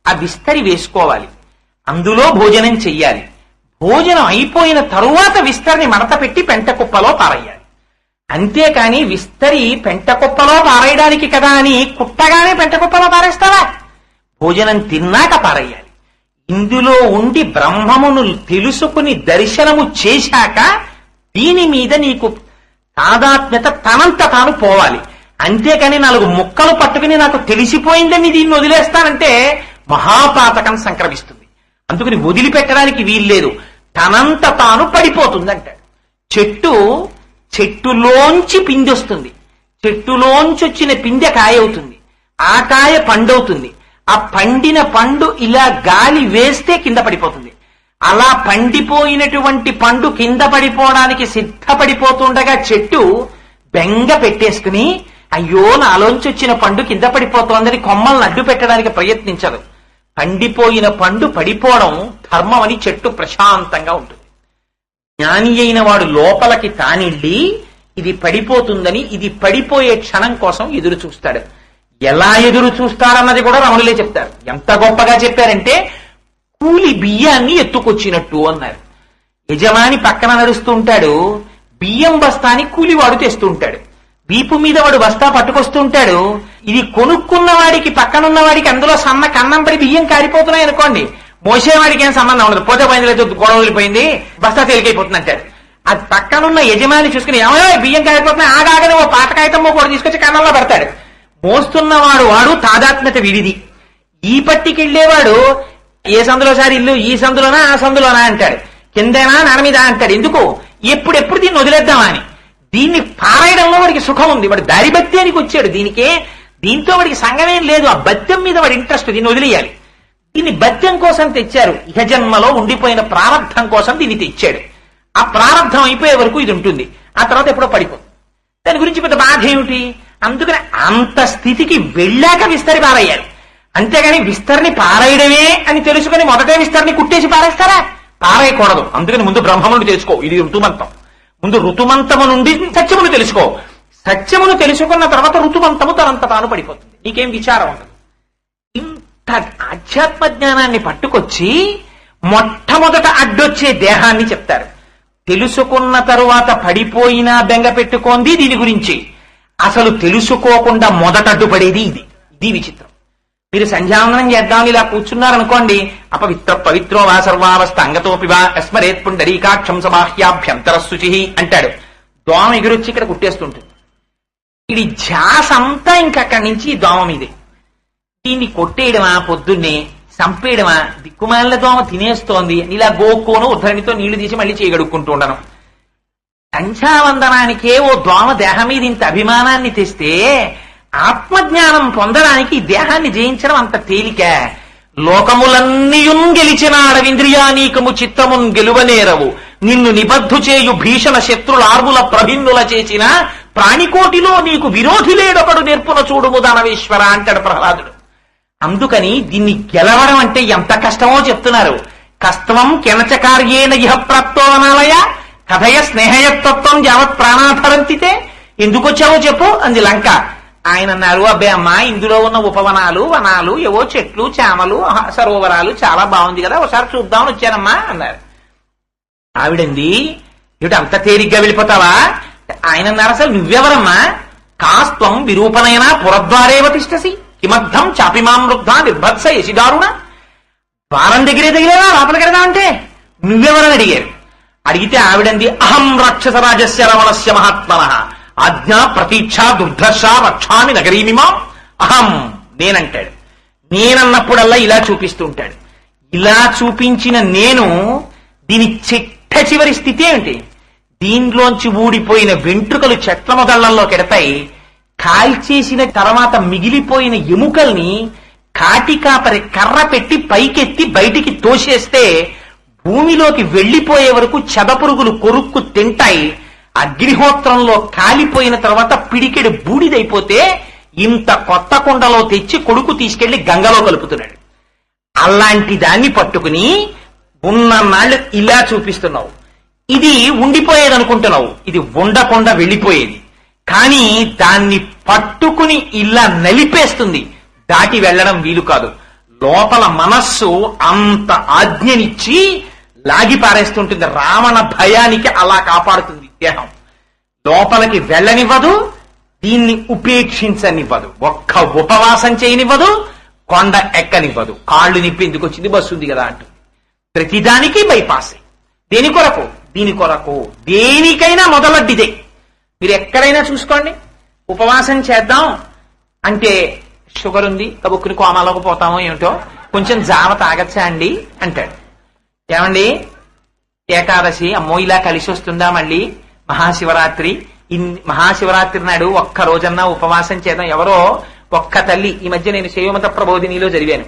ఆ విస్తరి వేసుకోవాలి, అందులో భోజనం చెయ్యాలి, భోజనం అయిపోయిన తరువాత విస్తరిని మడత పెట్టి పెంట కుప్పలో పారేయాలి. అంతేకాని విస్తరి పెంట కుప్పలో పారేయడానికి కదా అని కుట్టగానే పెంట కుప్పలో పారేస్తావా? భోజనం తిన్నాక పారేయాలి. ఇందులో ఉండి బ్రహ్మమును తెలుసుకుని దర్శనము చేశాక దీని మీద నీకు తాదాత్మ్యత తనంత తాను పోవాలి. అంతేకాని 4 ముక్కలు పట్టుకుని నాకు తెలిసిపోయిందని దీన్ని వదిలేస్తానంటే మహాపాతకం సంక్రమిస్తుంది. అందుకని వదిలిపెట్టడానికి వీల్లేదు, తనంత తాను పడిపోతుంది అంటాడు. చెట్టులోంచి పిందె వస్తుంది, చెట్టులోంచి వచ్చిన పిందె కాయ అవుతుంది. ఆ కాయ పండవుతుంది. ఆ పండిన పండు ఇలా గాలి వేస్తే కింద పడిపోతుంది. అలా పండిపోయినటువంటి పండు కింద పడిపోవడానికి సిద్ధపడిపోతుండగా చెట్టు బెంగ పెట్టేసుకుని అయ్యో నాలోంచి వచ్చిన పండు కింద పడిపోతోందని కొమ్మలను అడ్డు పెట్టడానికి ప్రయత్నించదు. పండిపోయిన పండు పడిపోవడం ధర్మం అని చెట్టు ప్రశాంతంగా ఉంటుంది. జ్ఞాని అయిన వాడు లోపలికి తానిళ్ళి ఇది పడిపోతుందని, ఇది పడిపోయే క్షణం కోసం ఎదురు చూస్తాడు. ఎలా ఎదురు చూస్తారన్నది కూడా రమణులే చెప్తారు. ఎంత గొప్పగా చెప్పారంటే కూలి బియ్యాన్ని ఎత్తుకొచ్చినట్టు అన్నారు. యజమాని పక్కన నడుస్తుంటాడు, బియ్యం బస్తాని కూలివాడు తెస్తుంటాడు. వీపు మీద వాడు బస్తా పట్టుకొస్తుంటాడు. ఇది కొనుక్కున్న వాడికి పక్కనున్న వాడికి అందులో సన్న కన్నం పడి బియ్యం కారిపోతున్నాయి అనుకోండి, మోసేవాడికి ఏం సంబంధం ఉండదు. పోతే పోయింది, లేదు గొడవ వదిలిపోయింది, బస్తా తేలికైపోతుంది అంటాడు. అది పక్కనున్న యజమాని చూసుకుని ఏమో బియ్యం కారిపోతున్నాయి, ఆగాగని ఓ పాతకాయితమ్మో కూడా తీసుకొచ్చి కన్నంలో పెడతాడు. మోస్తున్నవాడు వాడు తాదాత్మ్యత విడిది. ఈ పట్టికెళ్లేవాడు ఏ సందులో సారి ఇల్లు, ఈ సందులోనా ఆ సందులోనా అంటాడు, కిందేనా నడ మీద అంటాడు. ఎందుకు? ఎప్పుడెప్పుడు దీన్ని వదిలేద్దామా అని. దీన్ని పారాయడంలో వాడికి సుఖం ఉంది. వాడు దారి బత్యానికి వచ్చాడు. దీంతో వాడికి సంగమేం లేదు. ఆ బత్యం మీద వాడి ఇంట్రెస్ట్, దీన్ని వదిలేయాలి. దీన్ని బత్యం కోసం తెచ్చారు. ఇహ జన్మలో ఉండిపోయిన ప్రారంధం కోసం దీన్ని తెచ్చాడు. ఆ ప్రారంధం అయిపోయే వరకు ఇది ఉంటుంది. ఆ తర్వాత ఎప్పుడో పడిపోతుంది. దాని గురించి పెద్ద బాధ ఏమిటి? అందుకని అంత స్థితికి వెళ్ళాక విస్తరి పారేయాలి. అంతేగాని విస్తరిని పారేయడమే అని తెలుసుకుని మొదటే విస్తరిని కుట్టేసి పారేస్తారా? పారేయకూడదు. అందుకని ముందు బ్రహ్మమును తెలుసుకో. ఇది ఋతుమంతం. ముందు ఋతుమంతము నుండి సత్యమును తెలుసుకో. సత్యమును తెలుసుకున్న తర్వాత ఋతుమంతము తనంత తాను పడిపోతుంది. నీకేం విచారం ఉండదు. ఇంత ఆధ్యాత్మ జ్ఞానాన్ని పట్టుకొచ్చి మొట్టమొదట అడ్డొచ్చే దేహాన్ని చెప్తారు. తెలుసుకున్న తరువాత పడిపోయినా బెంగ పెట్టుకోండి దీని గురించి. అసలు తెలుసుకోకుండా మొదట అడ్డుపడేది ఇది విచిత్రం. మీరు సంధ్యావందనం చేద్దాం ఇలా కూర్చున్నారనుకోండి, పవిత్రో వా సర్వావస్థ అంగతోపివా యస్మరేత్ పుండరీకాక్షం సబాహ్యాభ్యంతర శుచి అంటాడు. దోమ ఎగురొచ్చి ఇక్కడ కుట్టేస్తుంటుంది. ఇది ధ్యాస అంతా ఇంకక్కడి నుంచి దోమ మీదే. దీన్ని కొట్టేయడమా, పొద్దున్నే చంపేయడమా, దిక్కుమాల దోమ తినేస్తోంది, ఇలా గోక్కోను ఉద్ధరణితో నీళ్లు తీసి మళ్ళీ చేయగడుక్కుంటూ ఉండడం. సంధ్యావందనానికే ఓ దోమ దేహం మీద ఇంత అభిమానాన్ని తెస్తే ఆత్మజ్ఞానం పొందడానికి ఈ దేహాన్ని జయించడం అంత తేలిక. లోకములన్నీయున్ గెలిచిన అడవింద్రియానీకము చిత్తమున్ గెలువనేరవు, నిన్ను నిబద్ధు చేయు భీషణ శత్రులార్ముల ప్రభిన్నుల చేసిన ప్రాణికోటిలో నీకు విరోధి లేడొకడు నేర్పున చూడుము దానవేశ్వర అంటాడు ప్రహ్లాదుడు. అందుకని దీన్ని గెలవడం అంటే ఎంత కష్టమో చెప్తున్నారు. కష్టం కెనచకార్యేణ ఇహ ప్రాప్తోవనాలయ కథయ స్నేహయత్వం యావత్ ప్రాణాధరంతితే. ఎందుకు వచ్చావో చెప్పు అంది లంక. ఆయన అన్నారు, అబ్బే అమ్మా, ఇందులో ఉన్న ఉపవనాలు, వనాలు, ఏవో చెట్లు, చామలు, సరోవరాలు చాలా బాగుంది కదా, ఒకసారి చూద్దామని వచ్చానమ్మా అన్నారు. ఆవిడంది, ఏమిటి అంత తేలిగ్గా వెళ్ళిపోతావా? ఆయన అన్నారు, అసలు నువ్వెవరమ్మా? కాస్త్వం విరూపనైనా పురద్వారేవ తిష్టసి కిమర్థం చాపిమాం వృద్ధ నిర్భత్స యశిదారుణ. ద్వారం దగ్గరే తగిలేవా లోపలికి వెళదా అంటే నువ్వెవరని అడిగారు. అడిగితే ఆవిడంది, అహం రాక్షస రాజస్య రవణస్య మహాత్మనః ఆజ్ఞా ప్రతీక్ష దుర్ధర్ష రక్షామి నగరీమిమా. అహం నేనంటాడు. నేనన్నప్పుడల్లా ఇలా చూపిస్తూ ఉంటాడు. ఇలా చూపించిన నేను దీని చిట్ట చివరి స్థితి ఏమిటి? దీంట్లోంచి ఊడిపోయిన వెంట్రుకలు చెట్ల మొదళ్లలో కెడతాయి. కాల్చేసిన తర్వాత మిగిలిపోయిన ఎముకల్ని కాటికాపరి కర్ర పెట్టి పైకెత్తి బయటికి తోసేస్తే భూమిలోకి వెళ్లిపోయే వరకు చెదపురుగులు కొరుక్కు తింటాయి. అగ్నిహోత్రంలో కాలిపోయిన తర్వాత పిడికెడు బూడిదైపోతే ఇంత కొత్త కుండలో తెచ్చి కొడుకు తీసుకెళ్లి గంగలో కలుపుతున్నాడు. అలాంటి దాన్ని పట్టుకుని ఉన్ననాళ్ళు ఇలా చూపిస్తున్నావు. ఇది ఉండిపోయేదనుకుంటున్నావు, ఇది ఉండకుండా వెళ్ళిపోయేది. కానీ దాన్ని పట్టుకుని ఇలా నలిపేస్తుంది, దాటి వెళ్లడం వీలు కాదు. లోపల మనస్సు అంత ఆజ్ఞనిచ్చి లాగి పారేస్తుంటుంది. రావణ భయానికి అలా కాపాడుతుంది దేహం. లోపలికి వెళ్ళనివ్వదు, దీన్ని ఉపేక్షించనివ్వదు, ఒక్క ఉపవాసం చేయనివ్వదు, కొండ ఎక్కనివ్వదు. కాళ్ళు నిప్పి ఎందుకు వచ్చింది, బస్సు ఉంది కదా అంటుంది. ప్రతిదానికి బైపాస్. దేని కొరకు? దీని కొరకు. దేనికైనా మొదలడ్డిదే. మీరు ఎక్కడైనా చూసుకోండి, ఉపవాసం చేద్దాం అంటే షుగర్ ఉంది, కబుక్కుని కోమాలోకి పోతామో ఏమిటో, కొంచెం జావ తాగచ్చా అండి అంటాడు. ఏమండి ఏకాదశి, అమ్మో ఇలా కలిసి వస్తుందా మళ్ళీ మహాశివరాత్రి, మహాశివరాత్రి నాడు ఒక్క రోజన్నా ఉపవాసం చేద్దాం. ఎవరో ఒక్క తల్లి. ఈ మధ్య నేను శైవమత ప్రబోధినిలో చదివాను.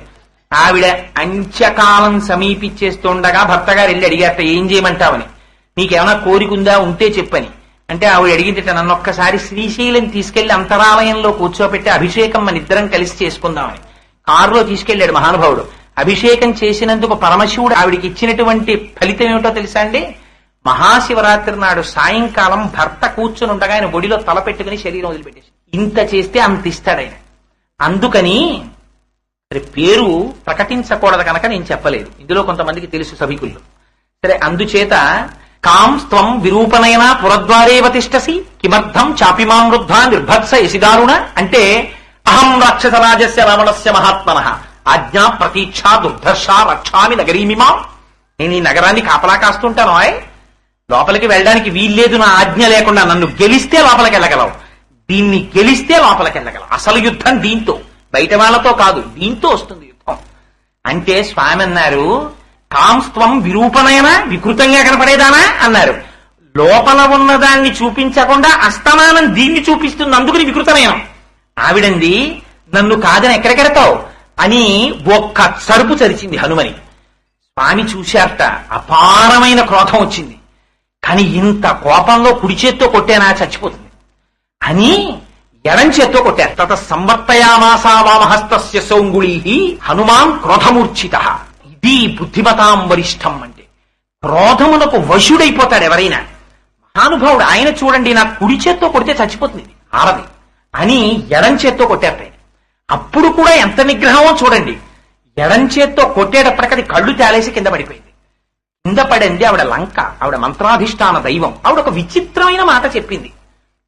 ఆవిడ అంత్యకాలం సమీపించేస్తుండగా భర్త గారు వెళ్ళి అడిగారట, ఏం చేయమంటావని, నీకేమైనా కోరికుందా ఉంటే చెప్పని. అంటే ఆవిడ అడిగింది, నన్ను ఒక్కసారి శ్రీశైలం తీసుకెళ్లి అంతరాలయంలో కూర్చోబెట్టి అభిషేకం మన ఇద్దరం కలిసి చేసుకుందామని. కారులో తీసుకెళ్లాడు మహానుభావుడు. అభిషేకం చేసినందుకు పరమశివుడు ఆవిడికి ఇచ్చినటువంటి ఫలితం ఏమిటో తెలుసా అండి? మహాశివరాత్రి నాడు సాయంకాలం భర్త కూర్చుని ఉండగా ఆయన ఒడిలో తల పెట్టుకుని శరీరం వదిలిపెట్టేసి, ఇంత చేస్తే అంత ఇస్తాడు ఆయన. అందుకని పేరు ప్రకటించకూడదు కనుక నేను చెప్పలేదు. ఇందులో కొంతమందికి తెలుసు సభికుల్లో. సరే, అందుచేత కాంస్త్వం విరూపనైనా పురద్వారేవ తిష్టసి కిమర్థం చాపిమాం వృద్ధా నిర్భత్స యసిదారుణ అంటే అహం రాక్షసరాజస్య రావణస్య మహాత్మనః ఆజ్ఞా ప్రతీక్షా దుర్ధర్ష రక్షామి నగరీమిమా. నేను ఈ నగరాన్ని కాపలా కాస్తుంటాను. లోపలికి వెళ్ళడానికి వీల్లేదు నా ఆజ్ఞ లేకుండా. నన్ను గెలిస్తే లోపలికి వెళ్ళగలవు, దీన్ని గెలిస్తే లోపలికి వెళ్ళగలవు. అసలు యుద్ధం దీంతో, బయట వాళ్ళతో కాదు, దీంతో వస్తుంది యుద్ధం. అంటే స్వామి అన్నారు, కాంస్త్వం విరూపనైనా వికృతంగా కనపడేదానా అన్నారు. లోపల ఉన్నదాన్ని చూపించకుండా అస్తమానం దీన్ని చూపిస్తుంది, అందుకని వికృతమైన. ఆవిడంది, నన్ను కాదని ఎక్కడికెడతావు అని ఒక్క సరుపు చరిచింది హనుమని. స్వామి చూశారట, అపారమైన క్రోధం వచ్చింది. కానీ ఇంత కోపంలో కుడి చేత్తో కొట్టేనా చచ్చిపోతుంది అని ఎడం చేత్తో కొట్టారు. తత సంవర్తయామాసా వామహస్తస్య సౌంగుళీ హనుమాన్ క్రోధమూర్ఛిత. ఇది బుద్ధిమతాం వరిష్టం అంటే. క్రోధమునకు వశుడైపోతాడు ఎవరైనా. మహానుభావుడు ఆయన చూడండి, నా కుడి చేత్తో కొడితే చచ్చిపోతుంది ఆరది అని ఎడం చేత్తో కొట్టారు. అప్పుడు కూడా ఎంత నిగ్రహమో చూడండి. ఎడం చేత్తో కొట్టేటప్పటికది కళ్ళు తేలేసి కింద పడిపోయింది. కింద పడింది ఆవిడ లంక, ఆవిడ మంత్రాధిష్టాన దైవం. ఆవిడ ఒక విచిత్రమైన మాట చెప్పింది.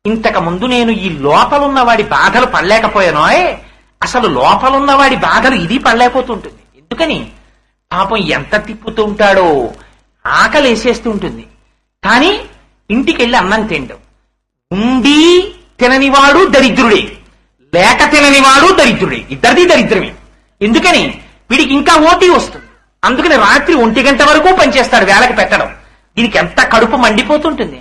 ఇంతకు ముందు నేను ఈ లోపలున్న వాడి బాధలు పడలేకపోయానో, అసలు లోపలున్న వాడి బాధలు ఇది పడలేకపోతుంటుంది. ఎందుకని? పాపం ఎంత తిప్పుతూ ఉంటాడో, ఆకలి వేసేస్తూ ఉంటుంది. కానీ ఇంటికి వెళ్ళి అన్నం తిండం. ఉండి తిననివాడు దరిద్రుడే, లేక తిననివాడు దరిద్రుడే, ఇద్దరిది దరిద్రమే. ఎందుకని? వీడికి ఇంకా ఓటీ వస్తుంది. అందుకని రాత్రి 1 గంట వరకు పనిచేస్తాడు వేళకి పెట్టడం. దీనికి ఎంత కడుపు మండిపోతుంటుంది.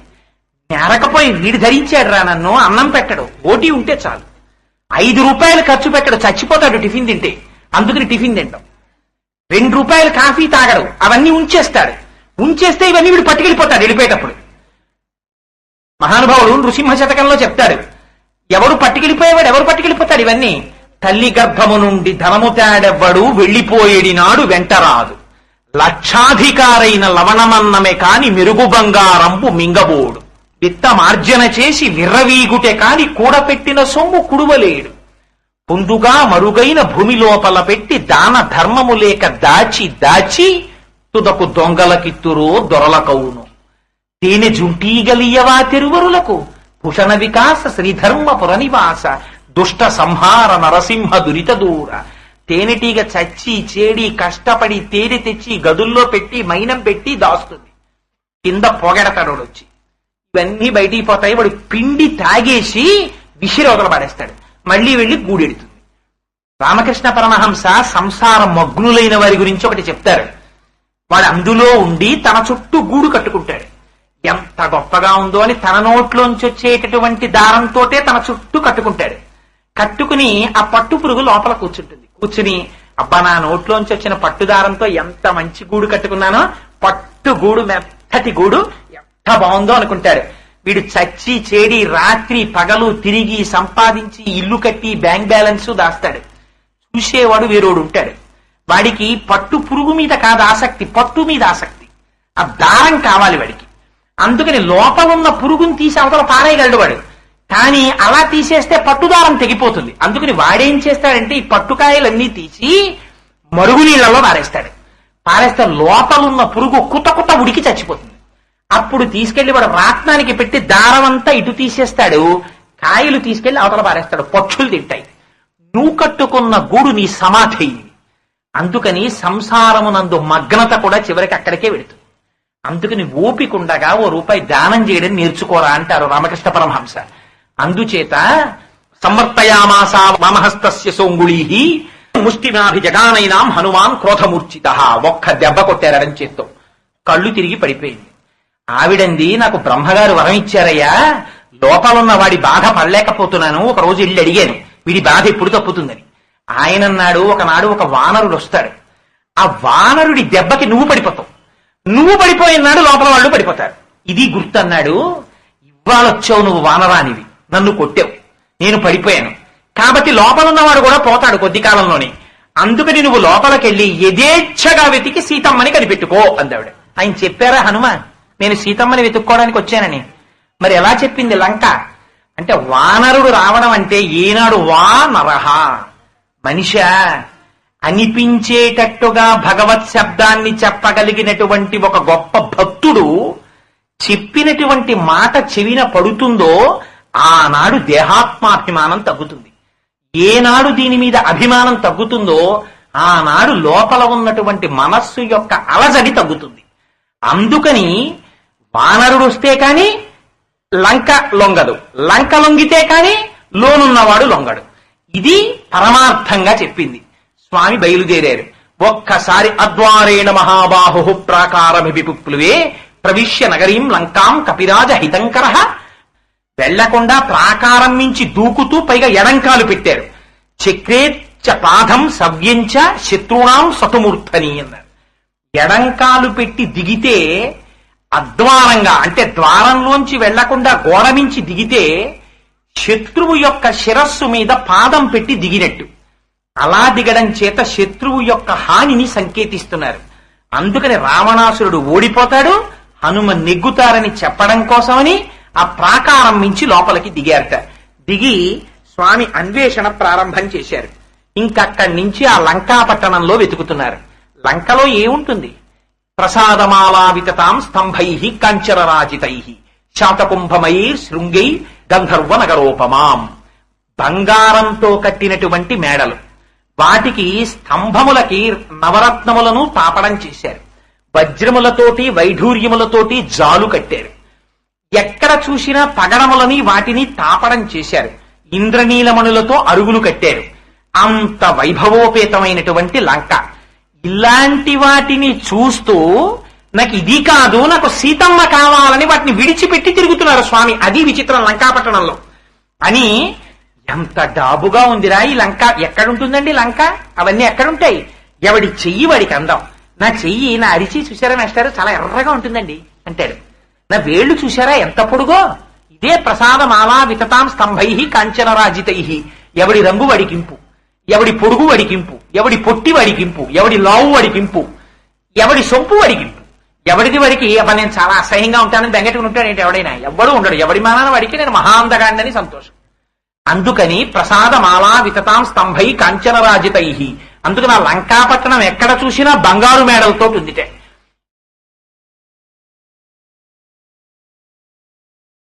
నేరకపోయి వీడు ధరించాడు రా నన్ను, అన్నం పెట్టడు, ఓటీ ఉంటే చాలు. 5 రూపాయలు ఖర్చు పెట్టడు, చచ్చిపోతాడు టిఫిన్ తింటే. అందుకని టిఫిన్ తింటాం. 2 రూపాయలు కాఫీ తాగడు, అవన్నీ ఉంచేస్తాడు. ఉంచేస్తే ఇవన్నీ వీడు పట్టుకెళ్ళిపోతాడు వెళ్ళిపోయేటప్పుడు. మహానుభావుడు నృసింహ శతకంలో చెప్తాడు, ఎవరు పట్టుకెళ్ళిపోయేవాడు, ఎవరు పట్టుకెళ్ళిపోతాడు ఇవన్నీ. తల్లి గర్భము నుండి ధనము తేడెవ్వడు వెళ్ళిపోయేడి నాడు వెంటరాదు, లక్షాధికారైన లవణమన్నమే కాని మెరుగు బంగారంబు మింగబోడు, విత్తమార్జన చేసి విర్రవీగుటే కాని కూడపెట్టిన సొమ్ము కుడువలేడు, పొందుగా మరుగైన భూమి లోపల పెట్టి దాన ధర్మము లేక దాచి దాచి తుదకు దొంగలకిత్తురో దొరలకవును, తేనె జుంటీగలియవా తిరువరులకు భూషణ వికాస శ్రీధర్మ పురనివాస దుష్ట సంహార నరసింహ దురిత దూర. తేనెటీగ చచ్చి చేడి కష్టపడి తేనె తెచ్చి గదుల్లో పెట్టి మైనం పెట్టి దాస్తుంది. కింద పొగడతాడు వచ్చి, ఇవన్నీ బయటికి పోతాయి. వాడు పిండి తాగేసి విసిరవతల పడేస్తాడు, మళ్ళీ వెళ్ళి గూడెడుతుంది. రామకృష్ణ పరమహంస సంసార మగ్నులైన వారి గురించి ఒకటి చెప్తారు. వాడు అందులో ఉండి తన చుట్టూ గూడు కట్టుకుంటాడు. ఎంత గొప్పగా ఉందో అని తన నోట్లోంచి వచ్చేటటువంటి దారంతోటే తన చుట్టూ కట్టుకుంటాడు. కట్టుకుని ఆ పట్టు పురుగు లోపల కూర్చుంటుంది. కూర్చుని, అబ్బా నా నోట్లోంచి వచ్చిన పట్టుదారంతో ఎంత మంచి గూడు కట్టుకున్నానో, పట్టు గూడు, మెత్తటి గూడు ఎంత బాగుందో అనుకుంటాడు. వీడు చచ్చి చేడి రాత్రి పగలు తిరిగి సంపాదించి ఇల్లు కట్టి బ్యాంక్ బ్యాలెన్స్ దాస్తాడు. చూసేవాడు వేరోడు ఉంటాడు. వాడికి పట్టు పురుగు మీద కాదు ఆసక్తి, పట్టు మీద ఆసక్తి. ఆ దారం కావాలి వాడికి. అందుకని లోపలున్న పురుగుని తీసి అవతల పారేయగలడు వాడు. కానీ అలా తీసేస్తే పట్టుదారం తెగిపోతుంది. అందుకని వాడేం చేస్తాడంటే ఈ పట్టుకాయలన్నీ తీసి మరుగునీళ్లలో పారేస్తే లోపలున్న పురుగు కుత కుత ఉడికి చచ్చిపోతుంది. అప్పుడు తీసుకెళ్లి వాడు రాత్నానికి పెట్టి దారం అంతా ఇటు తీసేస్తాడు, కాయలు తీసుకెళ్లి అవతల పారేస్తాడు, పక్షులు తింటాయి. నువ్వు కట్టుకున్న గూడు నీ సమాధి. అందుకని సంసారమునందు మగ్నత కూడా చివరికి అక్కడికే వెళుతుంది. అందుకని ఓపికండగా ₹1 దానం చేయడం నేర్చుకోరా అంటారు రామకృష్ణ పరమహంస. అందుచేత సంవర్తయామాసా వామహస్తస్య సౌంగుళీ ముష్టిమాభిజగానైనాం హనుమాన్ క్రోధమూర్ఛిత. ఒక్క దెబ్బ కొట్టారడం చేత్తో కళ్ళు తిరిగి పడిపోయింది. ఆవిడంది, నాకు బ్రహ్మగారు వరం ఇచ్చారయ్యా, లోపలున్న వాడి బాధ పడలేకపోతున్నాను. ఒక రోజు ఇల్లు అడిగాను, వీడి బాధ ఎప్పుడు తప్పుతుందని. ఆయన అన్నాడు, ఒకనాడు ఒక వానరుడు వస్తాడు, ఆ వానరుడి దెబ్బకి నువ్వు పడిపోతావు, నువ్వు పడిపోయినాడు లోపల వాళ్ళు పడిపోతారు. ఇది గుర్తు అన్నాడు. ఇవాళ వచ్చావు నువ్వు వానరానివి, నన్ను కొట్టావు, నేను పడిపోయాను, కాబట్టి లోపల ఉన్నవాడు కూడా పోతాడు కొద్ది కాలంలోనే, అందుకని నువ్వు లోపలికెళ్ళి యథేచ్ఛగా వెతికి సీతమ్మని కనిపెట్టుకో అందావిడ. ఆయన చెప్పారా హనుమ, నేను సీతమ్మని వెతుక్కోవడానికి వచ్చానని? మరి ఎలా చెప్పింది లంక అంటే, వానరుడు రావడం అంటే ఏనాడు వా నరహ, మనిషా అనిపించేటట్టుగా భగవత్ శబ్దాన్ని చెప్పగలిగినటువంటి ఒక గొప్ప భక్తుడు చెప్పినటువంటి మాట చెవిన పడుతుందో ఆనాడు దేహాత్మాభిమానం తగ్గుతుంది. ఏనాడు దీని మీద అభిమానం తగ్గుతుందో ఆనాడు లోపల ఉన్నటువంటి మనస్సు యొక్క అలజడి తగ్గుతుంది. అందుకని వానరుడు వస్తే కాని లంక లొంగదు, లంక లొంగితే కాని లోనున్నవాడు లొంగడు. ఇది పరమార్థంగా చెప్పింది. స్వామి బయలుదేరారు. ఒక్కసారి అద్వారేణ మహాబాహు ప్రాకారమిపుప్లువే ప్రవిశ్య నగరీం లంకాం కపిరాజ హితంకర. వెళ్లకుండా ప్రాకారం నుంచి దూకుతూ పైగా ఎడంకాలు పెట్టారు. చక్రేచ్చ పాదం సవ్యంచ శత్రుణాం సతుమూర్ధని అన్నారు. ఎడంకాలు పెట్టి దిగితే అద్వారంగా అంటే ద్వారంలోంచి వెళ్లకుండా గోడ నుంచి దిగితే శత్రువు యొక్క శిరస్సు మీద పాదం పెట్టి దిగినట్టు. అలా దిగడం చేత శత్రువు యొక్క హానిని సంకేతిస్తున్నారు. అందుకని రావణాసురుడు ఓడిపోతాడు, హనుమ నెగ్గుతారని చెప్పడం కోసమని ఆ ప్రాకారం నుంచి లోపలికి దిగారట. దిగి స్వామి అన్వేషణ ప్రారంభం చేశారు. ఇంకక్కడి నుంచి ఆ లంకాపట్టణంలో వెతుకుతున్నారు. లంకలో ఏముంటుంది? ప్రసాదమాలావితాం స్తంభై కాంచరరాజితై శాతకుంభమై శృంగై గంధర్వ నగరోపమాం. బంగారంతో కట్టినటువంటి మేడలు, వాటికి స్తంభములకి నవరత్నములను తాపడం చేశారు. వజ్రములతోటి వైఢూర్యములతోటి జాలు కట్టారు. ఎక్కడ చూసినా పగడములని వాటిని తాపడం చేశారు. ఇంద్రనీలమణులతో అరుగులు కట్టారు. అంత వైభవోపేతమైనటువంటి లంక. ఇలాంటి వాటిని చూస్తూ నాకు ఇది కాదు, నాకు సీతమ్మ కావాలని వాటిని విడిచిపెట్టి తిరుగుతున్నారు స్వామి. అది విచిత్రం లంకాపట్టణంలో అని. ఎంత డాబుగా ఉందిరా ఈ లంక. ఎక్కడుంటుందండి లంక? అవన్నీ ఎక్కడుంటాయి? ఎవడి చెయ్యి వాడికి అందం. నా చెయ్యి, నా అరిచి చూసారా మేస్టారు, చాలా ఎర్రగా ఉంటుందండి అంటాడు. నా వేళ్లు చూసారా ఎంత పొడుగో? ఇదే ప్రసాదమాలా వితతాం స్తంభై కాంచనరాజితై. ఎవడి రంగు వడికింపు, ఎవడి పొడుగు వడికింపు, ఎవడి పొట్టి వడికింపు, ఎవడి లావు వడికింపు, ఎవడి సొంపు వడికింపు, ఎవడిది వడికి అబ్బా నేను చాలా అసహ్యంగా ఉంటానని బెంగట్టుకుని ఉంటాడు ఏంటి ఎవడైనా? ఎవడు ఉండడు. ఎవడి మానాన వాడికి నేను మహాందగాండని సంతోషం. అందుకని ప్రసాదమాలా వితతాం స్తంభై కాంచనరాజితై. అందుకని ఆ లంకాపట్టణం ఎక్కడ చూసినా బంగారు మేడలతో ఉందిటే.